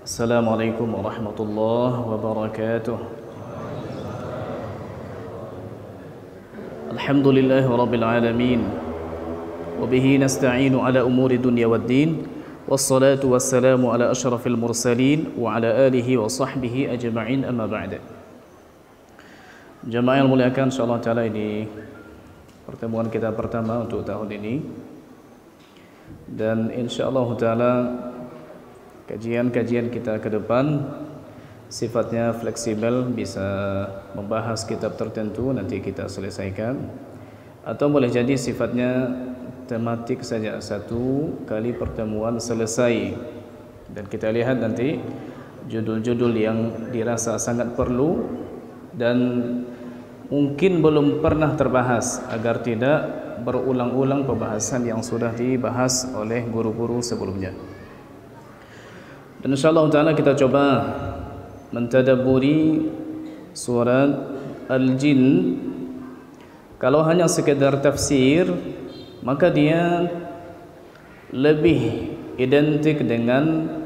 Assalamualaikum warahmatullahi wabarakatuh. Alhamdulillahi rabbil alamin. Wabihi nasta'inu ala umuri dunya waddin. Wassalatu wassalamu ala ashrafil mursalin wa ala alihi wa sahbihi ajma'in, amma ba'da. Jamaah yang muliakan, insyaallah taala ini pertemuan kita pertama untuk tahun ini. Dan insyaallah taala kajian-kajian kita ke depan sifatnya fleksibel, bisa membahas kitab tertentu nanti kita selesaikan, atau boleh jadi sifatnya tematik saja, satu kali pertemuan selesai, dan kita lihat nanti judul-judul yang dirasa sangat perlu dan mungkin belum pernah terbahas, agar tidak berulang-ulang pembahasan yang sudah dibahas oleh guru-guru sebelumnya. Dan insyaallah ta'ala kita coba mentadabburi surat Al-Jin. Kalau hanya sekedar tafsir, maka dia lebih identik dengan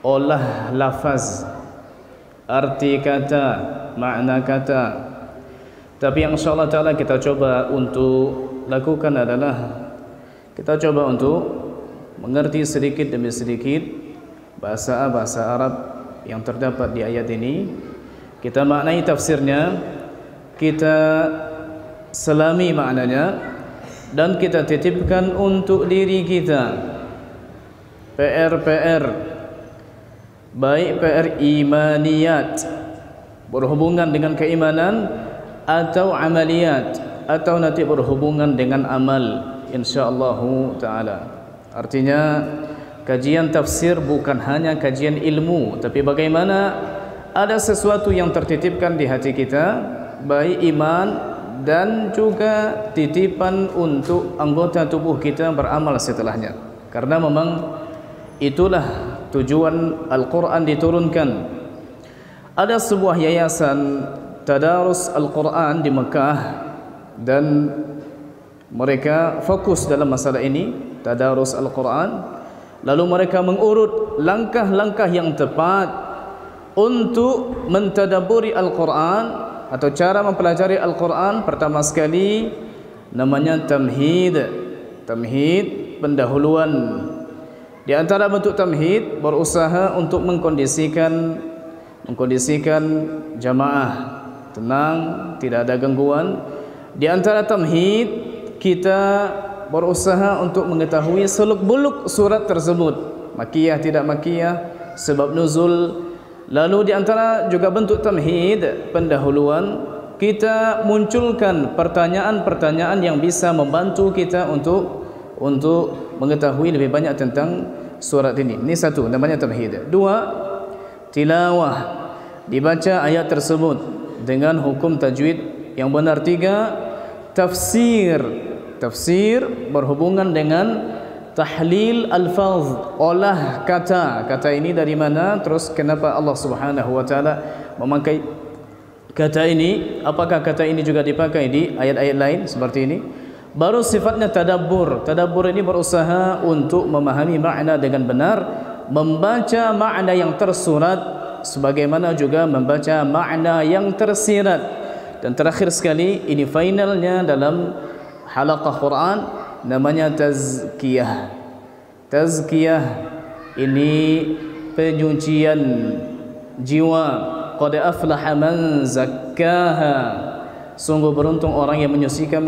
olah lafaz, arti kata, makna kata. Tapi yang insyaallah ta'ala kita coba untuk lakukan adalah kita coba untuk mengerti sedikit demi sedikit bahasa Arab yang terdapat di ayat ini. Kita maknai tafsirnya, kita selami maknanya, dan kita titipkan untuk diri kita PR baik PR imaniyat berhubungan dengan keimanan, atau amaliyat, atau nanti berhubungan dengan amal, insyaallah taala. Artinya kajian tafsir bukan hanya kajian ilmu, tapi bagaimana ada sesuatu yang tertitipkan di hati kita, baik iman dan juga titipan untuk anggota tubuh kita beramal setelahnya. Karena memang itulah tujuan Al-Quran diturunkan. Ada sebuah yayasan tadarus Al-Quran di Mekah, dan mereka fokus dalam masalah ini, tadarus Al-Quran. Lalu mereka mengurut langkah-langkah yang tepat untuk mentadabburi Al-Quran atau cara mempelajari Al-Quran. Pertama sekali namanya tamhid, pendahuluan. Di antara bentuk tamhid, berusaha untuk mengkondisikan jamaah tenang, tidak ada gangguan. Di antara tamhid, kita berusaha untuk mengetahui seluk-beluk surat tersebut, makiyah tidak makiyah, sebab nuzul. Lalu di antara juga bentuk tamhid, pendahuluan, kita munculkan pertanyaan-pertanyaan yang bisa membantu kita untuk mengetahui lebih banyak tentang surat ini. Ini satu, namanya tamhid. Dua, tilawah, dibaca ayat tersebut dengan hukum tajwid yang benar. Tiga, tafsir berhubungan dengan tahlil alfaz, olah kata ini dari mana, terus kenapa Allah Subhanahu wa taala memakai kata ini, apakah kata ini juga dipakai di ayat-ayat lain seperti ini. Baru sifatnya tadabbur ini berusaha untuk memahami makna dengan benar, membaca makna yang tersurat sebagaimana juga membaca makna yang tersirat. Dan terakhir sekali, ini finalnya dalam halaqah Quran, namanya tazkiyah. Ini penyucian jiwa. Qad aflaha man zakkaha. Sungguh beruntung orang yang mencucikan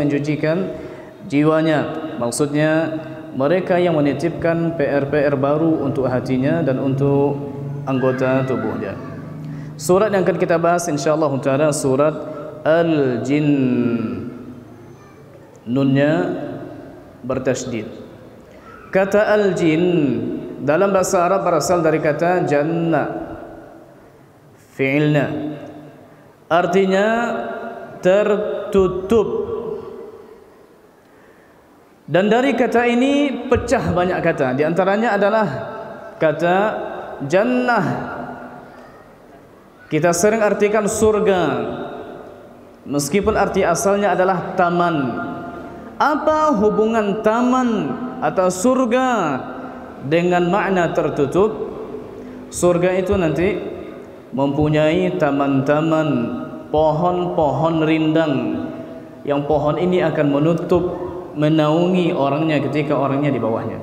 jiwanya. Maksudnya mereka yang menitipkan PR baru untuk hatinya dan untuk anggota tubuhnya. Surat yang akan kita bahas insyaallah taala surat Al-Jin. Nunnya bertasydid. Kata Al-Jin dalam bahasa Arab berasal dari kata janna, fi'ilna, artinya tertutup. Dan dari kata ini pecah banyak kata. Di antaranya adalah kata jannah. Kita sering artikan surga, meskipun arti asalnya adalah taman. Apa hubungan taman atau surga dengan makna tertutup? Surga itu nanti mempunyai taman-taman, pohon-pohon rindang, yang pohon ini akan menutup, menaungi orangnya ketika orangnya di bawahnya.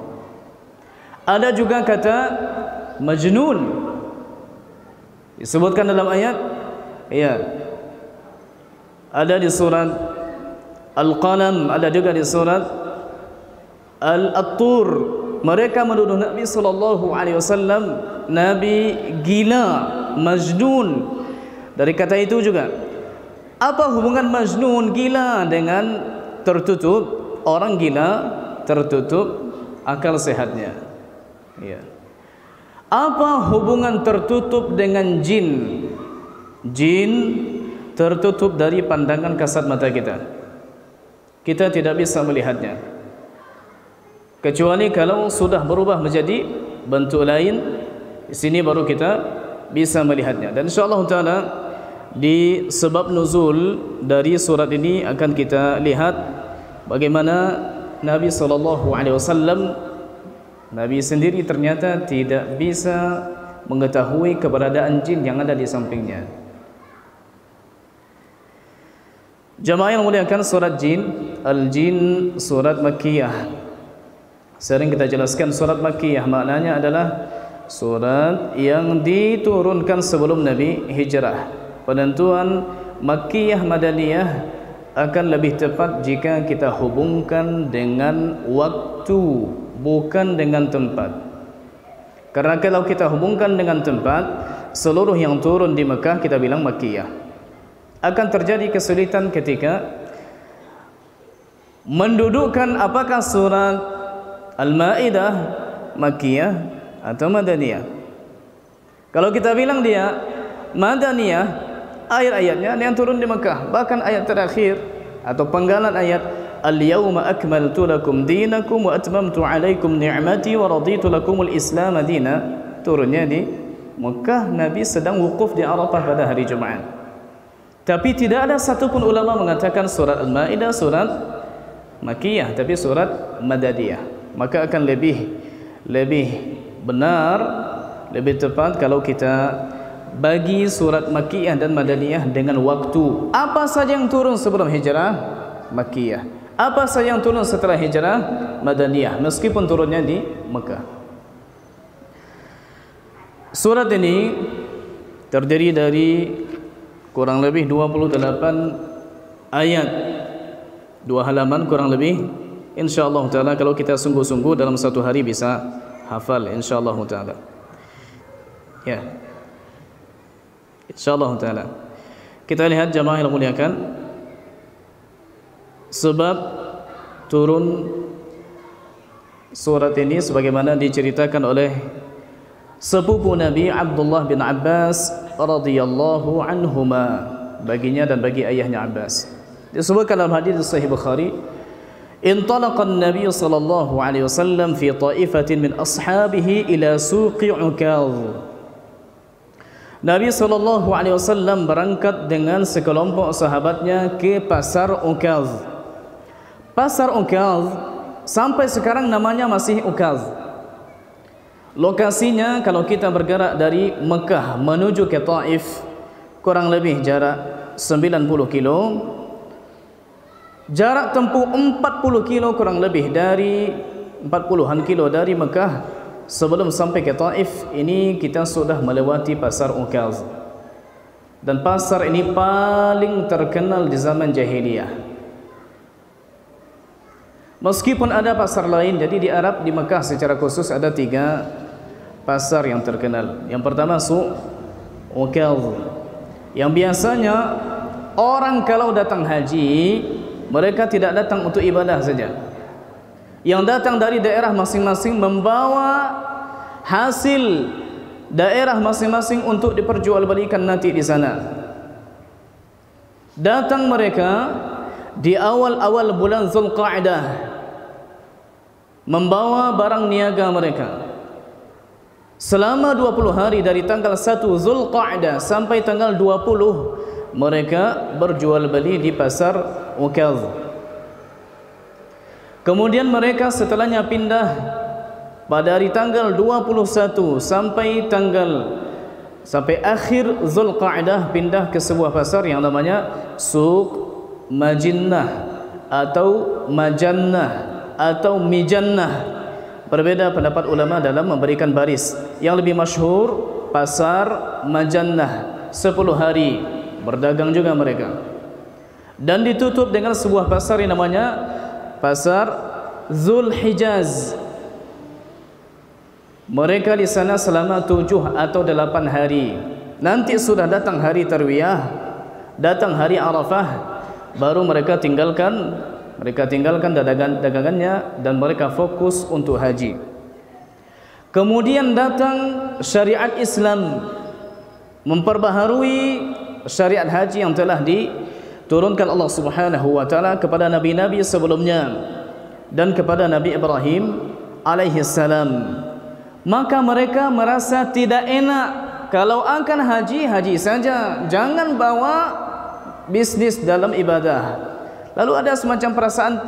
Ada juga kata majnun disebutkan dalam ayat, ya, ada di surat Al-Qalam, ada juga di surat Al-Tur. Mereka menuduh Nabi sallallahu alaihi wasallam Nabi gila, majnun. Dari kata itu juga, apa hubungan majnun, gila dengan tertutup? Orang gila tertutup akal sehatnya. Ya. Apa hubungan tertutup dengan jin? Jin tertutup dari pandangan kasat mata kita. Kita tidak bisa melihatnya, kecuali kalau sudah berubah menjadi bentuk lain. Di sini baru kita bisa melihatnya. Dan insyaallah taala di sebab nuzul dari surat ini akan kita lihat bagaimana Nabi sallallahu alaihi wasallam, Nabi sendiri ternyata tidak bisa mengetahui keberadaan jin yang ada di sampingnya. Jamaah yang muliakan, surat jin, Al-Jin, surat Makkiyah. Sering kita jelaskan surat Makkiyah maknanya adalah surat yang diturunkan sebelum Nabi hijrah. Penentuan Makkiyah Madaniyah akan lebih tepat jika kita hubungkan dengan waktu, bukan dengan tempat. Karena kalau kita hubungkan dengan tempat, seluruh yang turun di Mekah kita bilang Makkiyah. Akan terjadi kesulitan ketika mendudukkan apakah surat Al-Maidah Makkiyah atau Madaniyah. Kalau kita bilang dia Madaniyah, ayat-ayatnya yang turun di Mekah, bahkan ayat terakhir atau penggalan ayat Al-yawma akmaltu lakum dinakum wa atmamtu alaikum ni'mati wa raditu lakumul Islam dina, turunnya di Mekah. Nabi sedang wukuf di Arafah pada hari Jumaat. Tapi tidak ada satupun ulama mengatakan surat Al-Maidah surat Makkiyah, tapi surat Madaniyah. Maka akan lebih benar, lebih tepat kalau kita bagi surat Makkiyah dan Madaniyah dengan waktu. Apa saja yang turun sebelum hijrah? Makkiyah. Apa saja yang turun setelah hijrah? Madaniyah, meskipun turunnya di Mekah. Surat ini terdiri dari kurang lebih 28 ayat, 2 halaman kurang lebih. InsyaAllah ta'ala kalau kita sungguh-sungguh dalam satu hari bisa hafal, InsyaAllah ta'ala. Ya, InsyaAllah ta'ala. Kita lihat jamaah yang muliakan, sebab turun surat ini sebagaimana diceritakan oleh sepupu Nabi Abdullah bin Abbas radhiyallahu anhuma, baginya dan bagi ayahnya Abbas. Disebutkan dalam hadis Sahih Bukhari, intalaqa an-nabiy sallallahu alaihi wasallam fi ta'ifatin min ashabihi ila suqi Ukaz. Nabi sallallahu alaihi wasallam berangkat dengan sekelompok sahabatnya ke pasar Ukaz. Pasar Ukaz sampai sekarang namanya masih Ukaz. Lokasinya kalau kita bergerak dari Mekah menuju ke Taif kurang lebih jarak 90 kilo. Jarak tempuh 40 kilo kurang lebih, dari 40-an kilo dari Mekah. Sebelum sampai ke Taif ini kita sudah melewati pasar Ukaz. Dan pasar ini paling terkenal di zaman jahiliyah. Meskipun ada pasar lain, jadi di Arab, di Mekah secara khusus ada 3 pasar yang terkenal. Yang pertama Suq Ukaz, yang biasanya orang kalau datang haji, mereka tidak datang untuk ibadah saja. Yang datang dari daerah masing-masing membawa hasil daerah masing-masing untuk diperjualbelikan nanti di sana. Datang mereka di awal-awal bulan Zulqa'dah membawa barang niaga mereka. Selama 20 hari dari tanggal 1 Zulqa'dah sampai tanggal 20 mereka berjual beli di pasar Ukaz. Kemudian mereka setelahnya pindah pada hari tanggal 21 sampai akhir Zulqa'dah pindah ke sebuah pasar yang namanya Suq Majinnah atau Majannah atau Mijannah. Berbeda pendapat ulama dalam memberikan baris. Yang lebih masyhur pasar Majannah, 10 hari berdagang juga mereka. Dan ditutup dengan sebuah pasar yang namanya pasar Zulhijaz. Mereka di sana selama 7 atau 8 hari. Nanti sudah datang hari Tarwiyah, datang hari Arafah, baru mereka tinggalkan dagangannya dan mereka fokus untuk haji. Kemudian datang syariat Islam, memperbaharui syariat haji yang telah diturunkan Allah Subhanahu wa taala kepada nabi-nabi sebelumnya dan kepada Nabi Ibrahim alaihi salam. Maka mereka merasa tidak enak kalau akan haji saja, jangan bawa bisnis dalam ibadah. Lalu ada semacam perasaan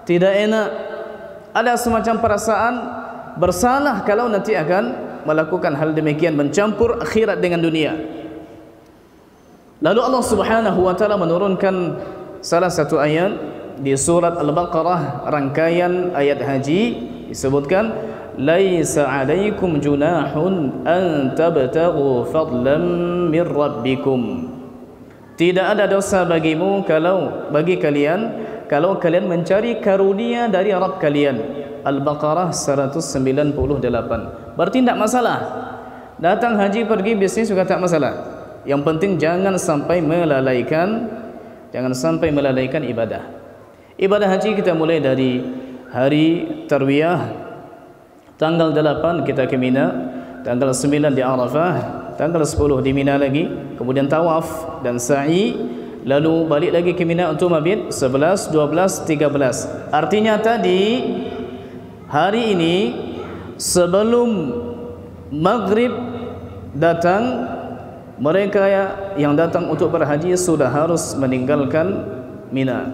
tidak enak, ada semacam perasaan bersalah kalau nanti akan melakukan hal demikian, mencampur akhirat dengan dunia. Lalu Allah Subhanahu wa taala menurunkan salah satu ayat di surat Al-Baqarah, rangkaian ayat haji, disebutkan laisa 'alaikum junahun an tabtaghu fadlan min rabbikum. Tidak ada dosa bagimu bagi kalian kalau kalian mencari karunia dari Rabb kalian. Al-Baqarah 198. Berarti tidak masalah. Datang haji pergi bisnis juga tak masalah. Yang penting jangan sampai melalaikan ibadah. Ibadah haji kita mulai dari hari Tarwiyah, tanggal 8 kita ke Mina, tanggal 9 di Arafah, tanggal 10 di Mina lagi, kemudian tawaf dan sa'i, lalu balik lagi ke Mina untuk mabit 11, 12, 13. Artinya tadi hari ini sebelum maghrib datang, mereka yang datang untuk berhaji sudah harus meninggalkan Mina.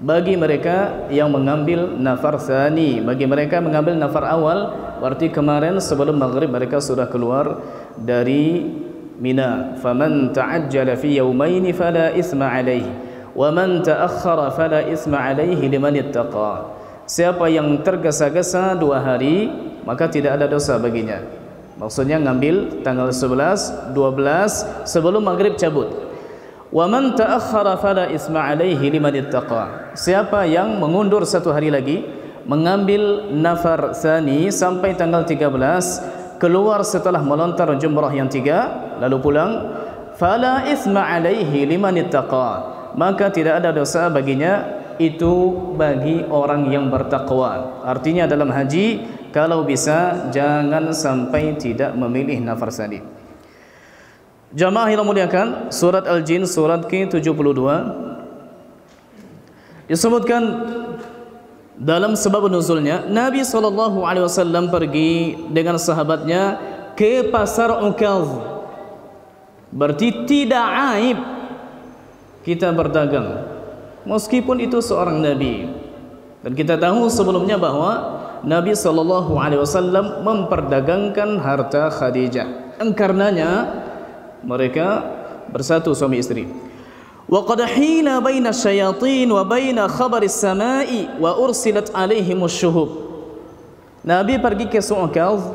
Bagi mereka yang mengambil nafar tsani, bagi mereka mengambil nafar awal, berarti kemarin sebelum maghrib mereka sudah keluar dari Mina. Faman ta'ajjala fi yawmaini fala isma alaihi wa man ta'akhkhara fala isma alaihi liman ittaqa. Siapa yang tergesa-gesa 2 hari maka tidak ada dosa baginya. Maksudnya ngambil tanggal 11, 12 sebelum maghrib cabut. Wa man ta'akhkhara fala isma alaihi liman ittaqa. Siapa yang mengundur 1 hari lagi, mengambil nafar tsani sampai tanggal 13, keluar setelah melontar jumrah yang 3 lalu pulang, fala isma alaihi liman ittaqa, maka tidak ada dosa baginya, itu bagi orang yang bertakwa. Artinya dalam haji kalau bisa jangan sampai tidak memilih nafar tsani. Jamaah yang muliakan, surat Al-Jin surat ke-72 disebutkan dalam sebab nuzulnya, Nabi SAW pergi dengan sahabatnya ke pasar Ukaz. Berarti tidak aib kita berdagang meskipun itu seorang Nabi. Dan kita tahu sebelumnya bahwa Nabi SAW memperdagangkan harta Khadijah. Karenanya mereka bersatu suami istri. Wa qad hina baina asyayatin wa baina khabari as-sama'i wa ursilat alaihim asy-syuhub. Nabi pergi ke Su'ukaz,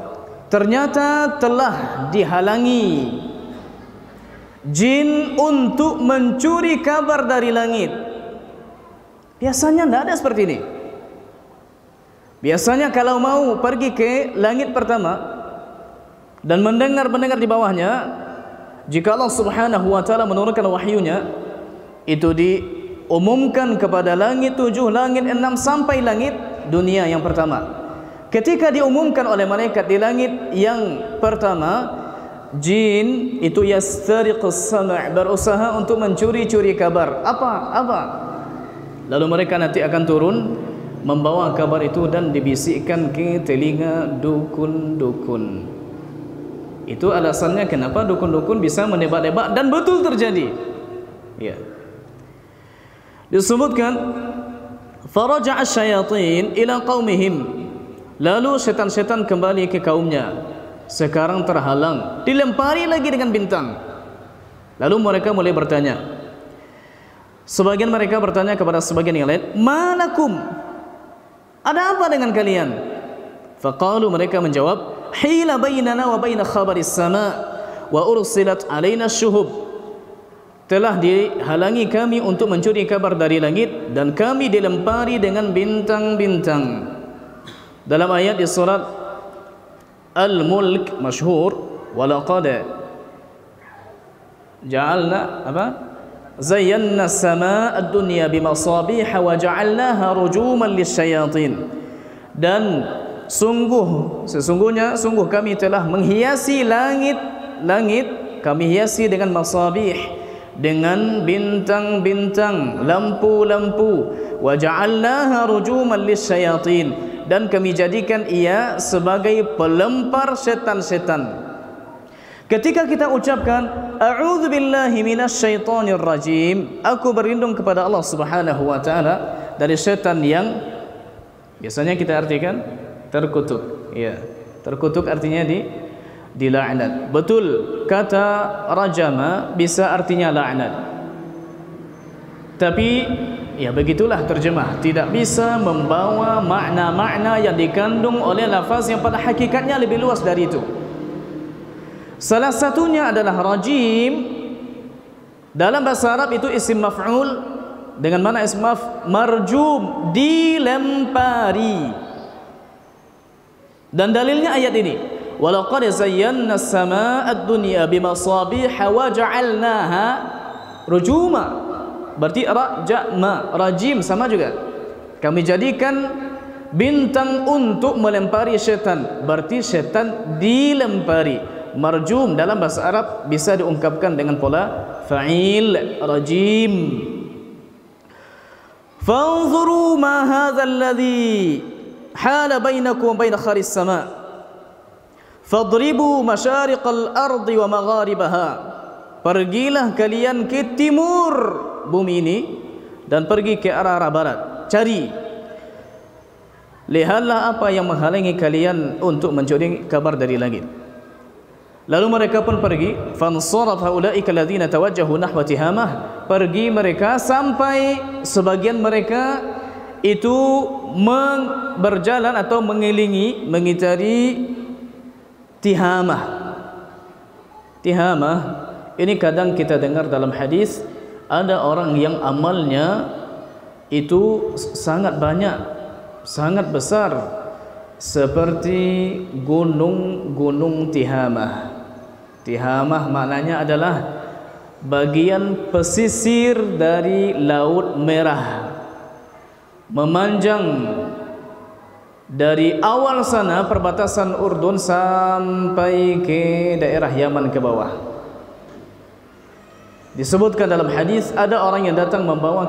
ternyata telah dihalangi jin untuk mencuri kabar dari langit. Biasanya tidak ada seperti ini. Biasanya kalau mau pergi ke langit pertama dan mendengar di bawahnya, jika Allah Subhanahu wa taala menurunkan wahyunya, itu diumumkan kepada langit 7, langit 6 sampai langit dunia yang pertama. Ketika diumumkan oleh malaikat di langit yang pertama, jin itu yastariqus sam', berusaha untuk mencuri-curi kabar. Apa? Lalu mereka nanti akan turun membawa kabar itu dan dibisikkan ke telinga dukun-dukun. Itu alasannya kenapa dukun-dukun bisa menebak-nebak dan betul terjadi. Ya. Disebutkan faraja'a asyayatin ila qaumihim. Lalu setan-setan kembali ke kaumnya. Sekarang terhalang, dilempari lagi dengan bintang. Lalu mereka mulai bertanya. Sebagian mereka bertanya kepada sebagian yang lain, "Malakum? Ada apa dengan kalian?" Faqalu, mereka menjawab, "Hila bainana wa baina khabaris sama wa ursilat alaina syuhub." Telah dihalangi kami untuk mencuri kabar dari langit dan kami dilempari dengan bintang-bintang. Dalam ayat di surat Al-Mulk masyhur, walaqad ja'alna apa? Zayyana as-samaa'a ad-dunya bimasabiha wa ja'alnaha rujuman lisyayatin. Dan sesungguhnya kami telah menghiasi langit, kami hiasi dengan masabih, dengan bintang-bintang, lampu-lampu. Wa ja'alnaha rujuman lisyayatin, dan kami jadikan ia sebagai pelempar setan-setan. Ketika kita ucapkan a'udzubillahi minasyaitonir rajim, aku berlindung kepada Allah Subhanahu wa taala dari setan yang biasanya kita artikan terkutuk. Ya, terkutuk artinya dilaknat. Betul, kata rajama bisa artinya laknat. Tapi ya begitulah terjemah, tidak bisa membawa makna-makna yang dikandung oleh lafaz yang pada hakikatnya lebih luas dari itu. Salah satunya adalah rajim. Dalam bahasa Arab itu isim maf'ul dengan mana isim marjum, dilempari. Dan dalilnya ayat ini, walaqad zayyana as-samaa'a ad-dunya bimasabiha wa ja'alnaha rujuma. Berarti rajma, rajim sama juga. Kami jadikan bintang untuk melempari syaitan. Berarti syaitan dilempari. Marjum dalam bahasa Arab bisa diungkapkan dengan pola fa'il, rajim. Fanzuru ma hadha alladhi hala bainakum wa bain kharis sama' fadribu masyariqal ardi wa magharibaha. Pergilah kalian ke timur bumi ini dan pergi ke arah barat, cari, lihatlah apa yang menghalangi kalian untuk mencuri kabar dari langit. Lalu mereka pun pergi. Fansaraf haulaika alladziina tawajjahu nahwa Tihamah. Pergi mereka sampai sebagian mereka itu berjalan atau mengelilingi, mengitari Tihamah. Tihamah ini kadang kita dengar dalam hadis, ada orang yang amalnya itu sangat banyak, sangat besar, seperti gunung-gunung Tihamah. Tihamah maknanya adalah bagian pesisir dari Laut Merah, memanjang dari awal sana perbatasan Urdun sampai ke daerah Yaman ke bawah. Disebutkan dalam hadis ada orang yang datang membawa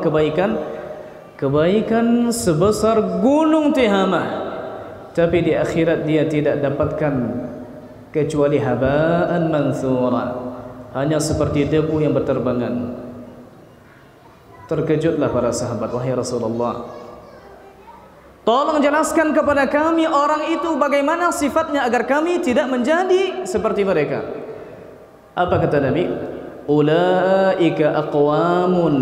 kebaikan sebesar gunung Tihamah, tapi di akhirat dia tidak dapatkan kecuali haba'an mansura, hanya seperti debu yang berterbangan. Terkejutlah para sahabat, wahai Rasulullah, tolong jelaskan kepada kami orang itu bagaimana sifatnya agar kami tidak menjadi seperti mereka. Apa kata Nabi? Ulaika aqwamun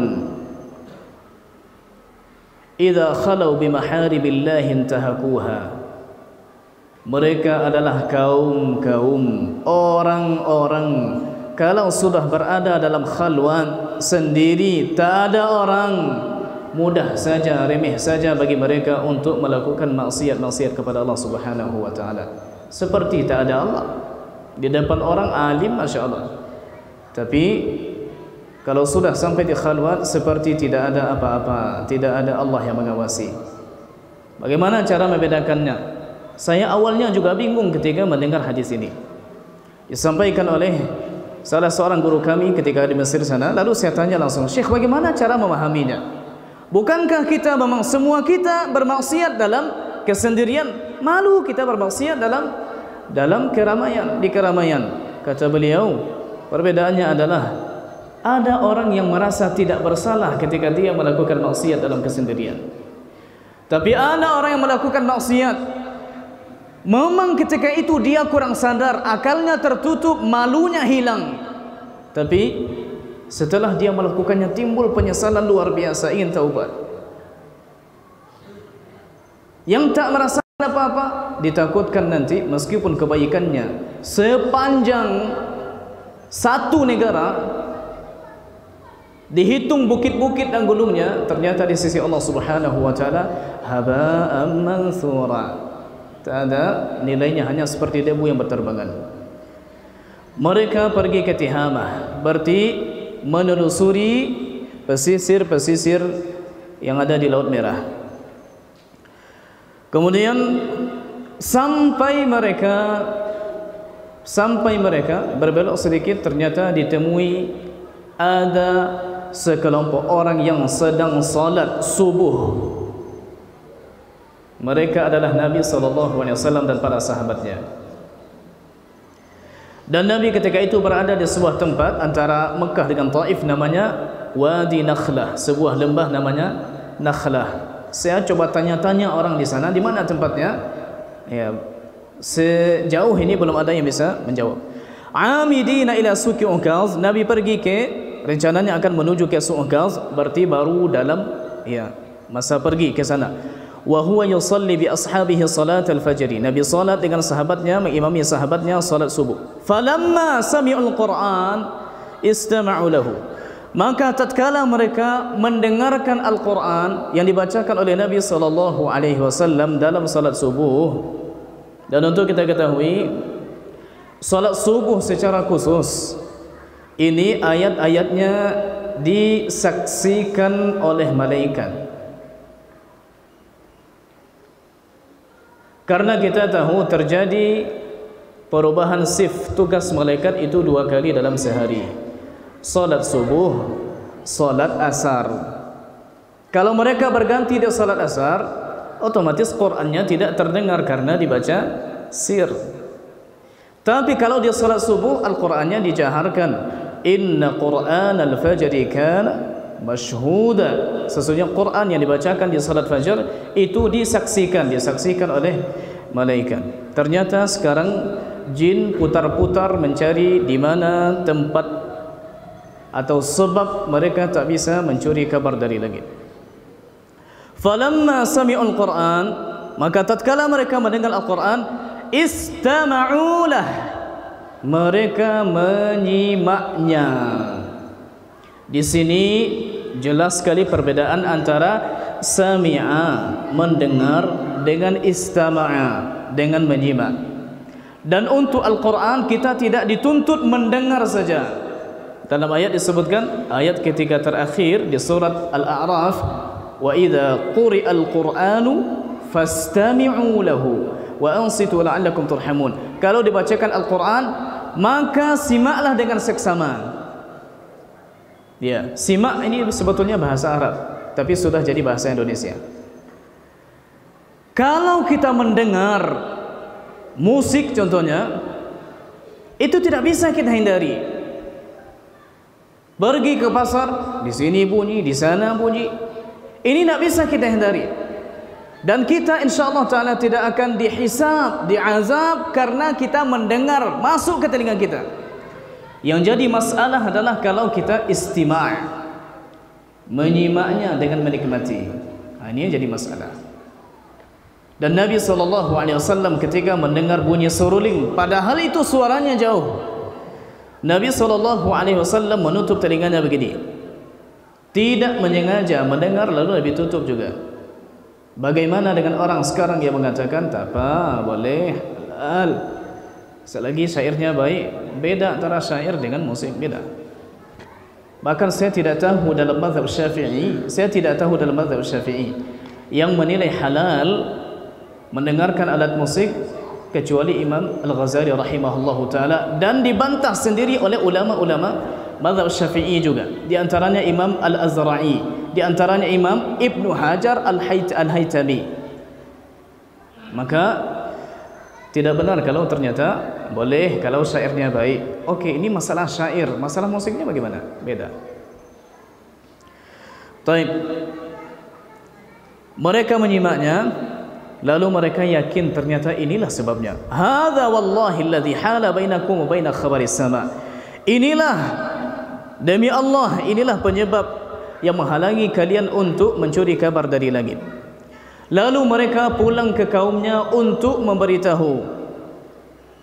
idza khalau bimaharibillahi intahakuha. Mereka adalah kaum-kaum, orang-orang kalau sudah berada dalam khalwat sendiri, tak ada orang, mudah saja, remeh saja bagi mereka untuk melakukan maksiat-maksiat kepada Allah Subhanahu wa taala. Seperti tak ada Allah. Di depan orang alim, Masya Allah, tapi kalau sudah sampai di khalwat seperti tidak ada apa-apa, tidak ada Allah yang mengawasi. Bagaimana cara membedakannya? Saya awalnya juga bingung ketika mendengar hadis ini. Disampaikan oleh salah seorang guru kami ketika di Mesir sana. Lalu saya tanya langsung, Syekh, bagaimana cara memahaminya? Bukankah kita memang semua kita bermaksiat dalam kesendirian? Malu kita bermaksiat dalam keramaian, di keramaian. Kata beliau, perbedaannya adalah ada orang yang merasa tidak bersalah ketika dia melakukan maksiat dalam kesendirian. Tapi ada orang yang melakukan maksiat Memang ketika itu dia kurang sadar, akalnya tertutup, malunya hilang. Tapi setelah dia melakukannya timbul penyesalan luar biasa, ingin taubat. Yang tak merasa apa-apa, ditakutkan nanti meskipun kebaikannya sepanjang satu negara, dihitung bukit-bukit dan gunungnya, ternyata di sisi Allah Subhanahu wa taala haba'an mansura. Tak ada nilainya, hanya seperti debu yang berterbangan. Mereka pergi ke Tihamah, berarti menelusuri pesisir-pesisir yang ada di Laut Merah. Kemudian sampai mereka berbelok sedikit, ternyata ditemui ada sekelompok orang yang sedang salat subuh. Mereka adalah Nabi SAW dan para sahabatnya. Dan Nabi ketika itu berada di sebuah tempat antara Mekah dengan Taif, namanya Wadi Nakhlah, sebuah lembah namanya Nakhlah. Saya coba tanya-tanya orang di sana, di mana tempatnya? Ya, sejauh ini belum ada yang bisa menjawab. Amidina ila suki Ukaz, Nabi pergi ke, rencananya akan menuju ke Suq Ukaz, berarti baru dalam masa pergi ke sana. Wa huwa yusalli bi ashabihi salat al-fajr. Nabi salat dengan sahabatnya, mengimami sahabatnya salat subuh. Falamma sami'ul Qur'an istama'u lahu. Maka tatkala mereka mendengarkan Al-Qur'an yang dibacakan oleh Nabi sallallahu alaihi wasallam dalam salat subuh. Dan untuk kita ketahui, salat subuh secara khusus ini ayat-ayatnya disaksikan oleh malaikat. Karena kita tahu terjadi perubahan shift tugas malaikat itu 2 kali dalam sehari. Salat subuh, salat asar. Kalau mereka berganti di salat asar, otomatis Qur'annya tidak terdengar karena dibaca sir. Tapi kalau di salat subuh, Al-Qur'annya dijaharkan. Inna Qur'anal fajri kana masyhuda. Sesungguhnya Quran yang dibacakan di salat fajar itu disaksikan oleh malaikat. Ternyata sekarang jin putar-putar mencari di mana tempat atau sebab mereka tak bisa mencuri kabar dari langit. Falamma sami'ul Quran, maka tatkala mereka mendengar Al-Quran, istama'u lah, mereka menyimaknya. Di sini jelas sekali perbedaan antara sami'a, mendengar, dengan istama'a, dengan menyimak. Dan untuk Al-Quran kita tidak dituntut mendengar saja. Dalam ayat disebutkan, ayat ketiga terakhir di surat Al-A'raf, wa idza quri'al Qur'anu fastami'u lahu wa ansitu la'allakum turhamun. Kalau dibacakan Al-Quran, maka simaklah dengan seksama. Ya, simak ini sebetulnya bahasa Arab, tapi sudah jadi bahasa Indonesia. Kalau kita mendengar musik contohnya, itu tidak bisa kita hindari. Pergi ke pasar, di sini bunyi, di sana bunyi. Ini tidak bisa kita hindari. Dan kita insyaallah ta'ala tidak akan dihisab, diazab karena kita mendengar masuk ke telinga kita. Yang jadi masalah adalah kalau kita istima', menyimaknya dengan menikmati. Ini yang jadi masalah. Dan Nabi SAW ketika mendengar bunyi seruling, padahal itu suaranya jauh, Nabi SAW menutup telinganya begini, tidak menyengaja mendengar lalu Nabi tutup juga. Bagaimana dengan orang sekarang yang mengatakan tak apa, boleh halal, selagi syairnya baik? Beda antara syair dengan musik, beda. Bahkan saya tidak tahu dalam mazhab Syafi'i, yang menilai halal mendengarkan alat musik kecuali Imam Al-Ghazali rahimahullahu taala, dan dibantah sendiri oleh ulama-ulama mazhab Syafi'i juga. Di antaranya Imam Al-Azra'i, di antaranya Imam Ibnu Hajar Al-Haytami. Maka tidak benar kalau ternyata boleh kalau syairnya baik. Oke, ini masalah syair, masalah musiknya bagaimana? Beda. Taib. Mereka menyimaknya, lalu mereka yakin ternyata inilah sebabnya. Hadza wallahi alladhi hala bainakum wa baina khabaris sama. Inilah demi Allah, inilah penyebab yang menghalangi kalian untuk mencuri kabar dari langit. Lalu mereka pulang ke kaumnya untuk memberitahu.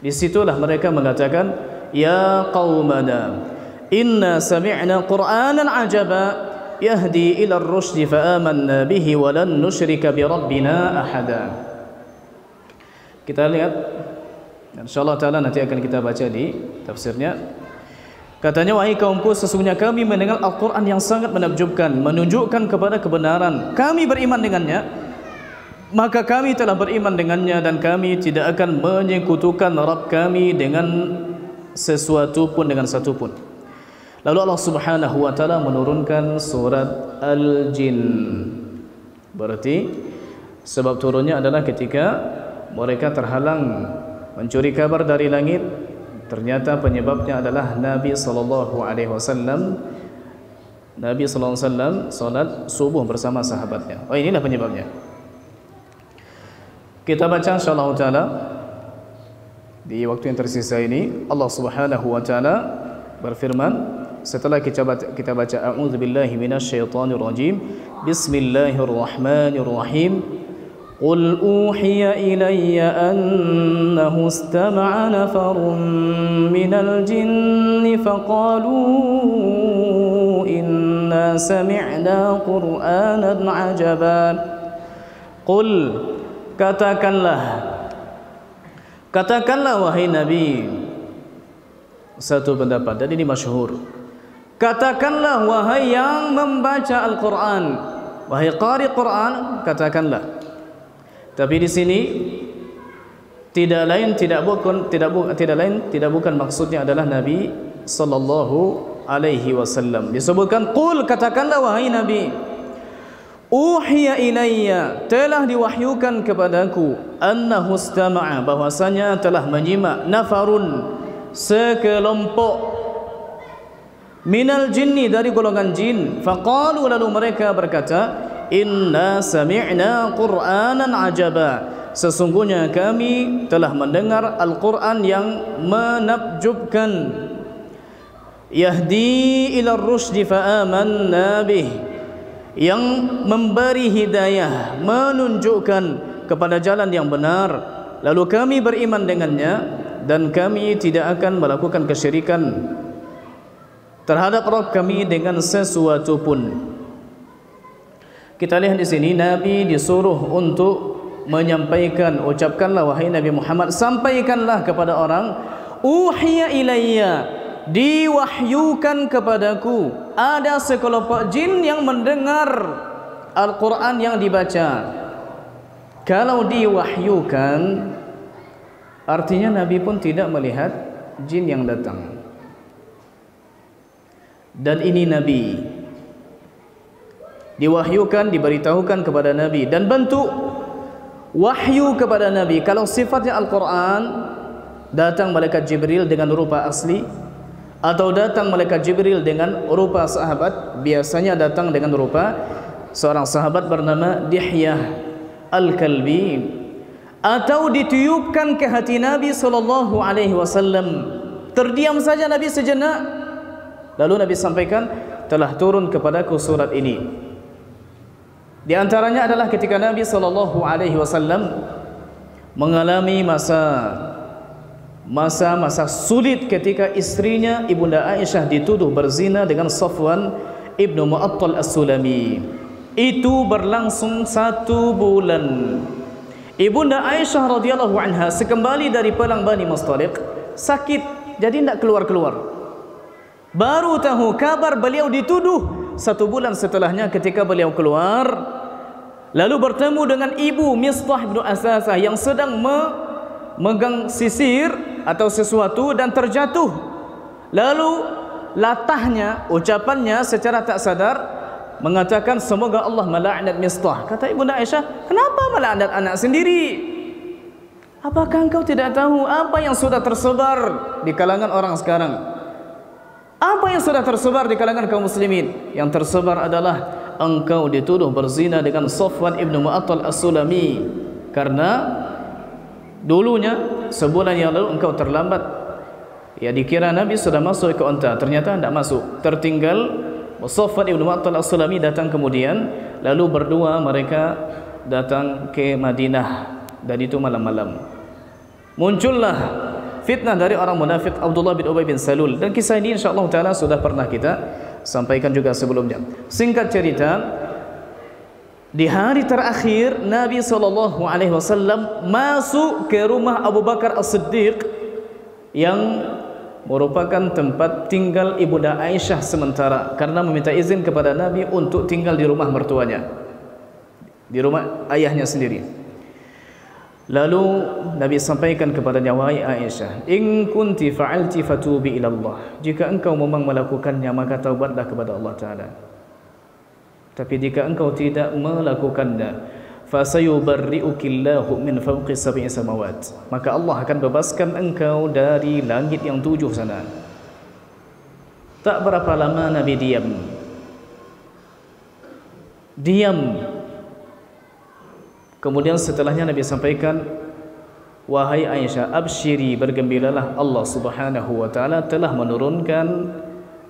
Di situlah mereka mengatakan, ya qaumana inna sami'na qur'anan ajaba yahdi ila ar-rusydi fa amanna bihi wa lan nusyrika bi rabbina ahada. Kita lihat insyaallah taala nanti akan kita baca di tafsirnya. Katanya, wahai kaumku, sesungguhnya kami mendengar Al-Quran yang sangat menakjubkan, menunjukkan kepada kebenaran. Kami beriman dengannya, maka kami telah beriman dengannya, dan kami tidak akan menyekutukan Rabb kami dengan sesuatu pun, dengan satu pun. Lalu Allah Subhanahu wa taala menurunkan surat Al-Jin. Berarti sebab turunnya adalah ketika mereka terhalang mencuri kabar dari langit. Ternyata penyebabnya adalah Nabi sallallahu alaihi wasallam. Nabi sallallahu alaihi wasallam salat subuh bersama sahabatnya. Oh, inilah penyebabnya. Kita baca insyaallah taala di waktu yang tersisa ini. Allah Subhanahu wa taala berfirman setelah kita baca a'udzubillahi minasyaitonir rajim. Bismillahirrahmanirrahim. قل أوحي إلي أنه استمع نفر من الجن فقالوا إنا سمعنا قرآنا عجبا. قل katakanlah wahai Nabi. Satu pendapat, dan ini masyhur. Katakanlah wahai yang membaca Al-Quran, wahai qari Quran, katakanlah. Tapi di sini tidak bukan maksudnya adalah Nabi sallallahu alaihi wasallam. Disebutkan qul, katakanlah wahai Nabi, uhiya ilayya, telah diwahyukan kepadaku, annahu istama'a, bahwasanya telah menyimak, nafarun, sekelompok, minal jinni, dari golongan jin. Faqalu, lalu mereka berkata, inna sami'na qur'anan ajaba, sesungguhnya kami telah mendengar Al-Quran yang menakjubkan. Yahdi ila ar-rusydi fa amanna bih, yang memberi hidayah, menunjukkan kepada jalan yang benar, lalu kami beriman dengannya, dan kami tidak akan melakukan kesyirikan terhadap Rabb kami dengan sesuatu pun. Kita lihat di sini Nabi disuruh untuk menyampaikan, ucapkanlah wahai Nabi Muhammad, sampaikanlah kepada orang, uhiya ilayya, diwahyukan kepadaku, ada sekelompok jin yang mendengar Al-Quran yang dibaca. Kalau diwahyukan, artinya Nabi pun tidak melihat jin yang datang. Dan ini Nabi diwahyukan, diberitahukan kepada Nabi, dan bentuk wahyu kepada Nabi. Kalau sifatnya Al-Quran, datang malaikat Jibril dengan rupa asli, atau datang malaikat Jibril dengan rupa sahabat, biasanya datang dengan rupa seorang sahabat bernama Dihyah Al-Kalbi, atau ditiupkan ke hati Nabi sallallahu alaihi wasallam. Terdiam saja Nabi sejenak, lalu Nabi sampaikan, telah turun kepadaku surat ini. Di antaranya adalah ketika Nabi sallallahu alaihi wasallam mengalami masa sulit ketika istrinya Ibunda Aisyah dituduh berzina dengan Safwan ibnu Mu'attal As-Sulami. Itu berlangsung 1 bulan. Ibunda Aisyah radhiyallahu anha sekembali dari perang Bani Mustaliq sakit, jadi tidak keluar-keluar. Baru tahu kabar beliau dituduh 1 bulan setelahnya ketika beliau keluar, lalu bertemu dengan ibu Mistah bin Asasah yang sedang memegang sisir atau sesuatu dan terjatuh. Lalu latahnya, ucapannya secara tak sadar mengatakan, semoga Allah melaknat Mistah. Kata Ibunda Aisyah, kenapa melaknat anak sendiri? Apakah engkau tidak tahu apa yang sudah tersebar di kalangan orang sekarang? Apa yang sudah tersebar di kalangan kaum muslimin? Yang tersebar adalah engkau dituduh berzina dengan Safwan ibnu Mu'attal As-Sulami. karena dulunya sebulan yang lalu engkau terlambat. Ya, dikira Nabi sudah masuk ke unta, ternyata tidak masuk, tertinggal. Musaffad ibn Mu'attal as-Sulami datang kemudian, lalu berdua mereka datang ke Madinah, dan itu malam-malam. Muncullah fitnah dari orang munafik Abdullah bin Ubay bin Salul, dan kisah ini insyaallah taala sudah pernah kita sampaikan juga sebelumnya. Singkat cerita, di hari terakhir Nabi SAW masuk ke rumah Abu Bakar As-Siddiq yang merupakan tempat tinggal ibunda Aisyah sementara, karena meminta izin kepada Nabi untuk tinggal di rumah mertuanya, di rumah ayahnya sendiri. Lalu Nabi sampaikan kepadanya, wahai Aisyah, in kunti fa'alti fatubi ila Allah, jika engkau memang melakukannya maka taubatlah kepada Allah Ta'ala. Tapi jika engkau tidak melakukannya, fasayubarri'ukillahu min fawqi sab'i samawat, maka Allah akan bebaskan engkau dari langit yang 7 sana. Tak berapa lama Nabi diam. Kemudian setelahnya Nabi sampaikan, wahai Aisyah, absyiri, bergembiralah, Allah Subhanahu wa taala telah menurunkan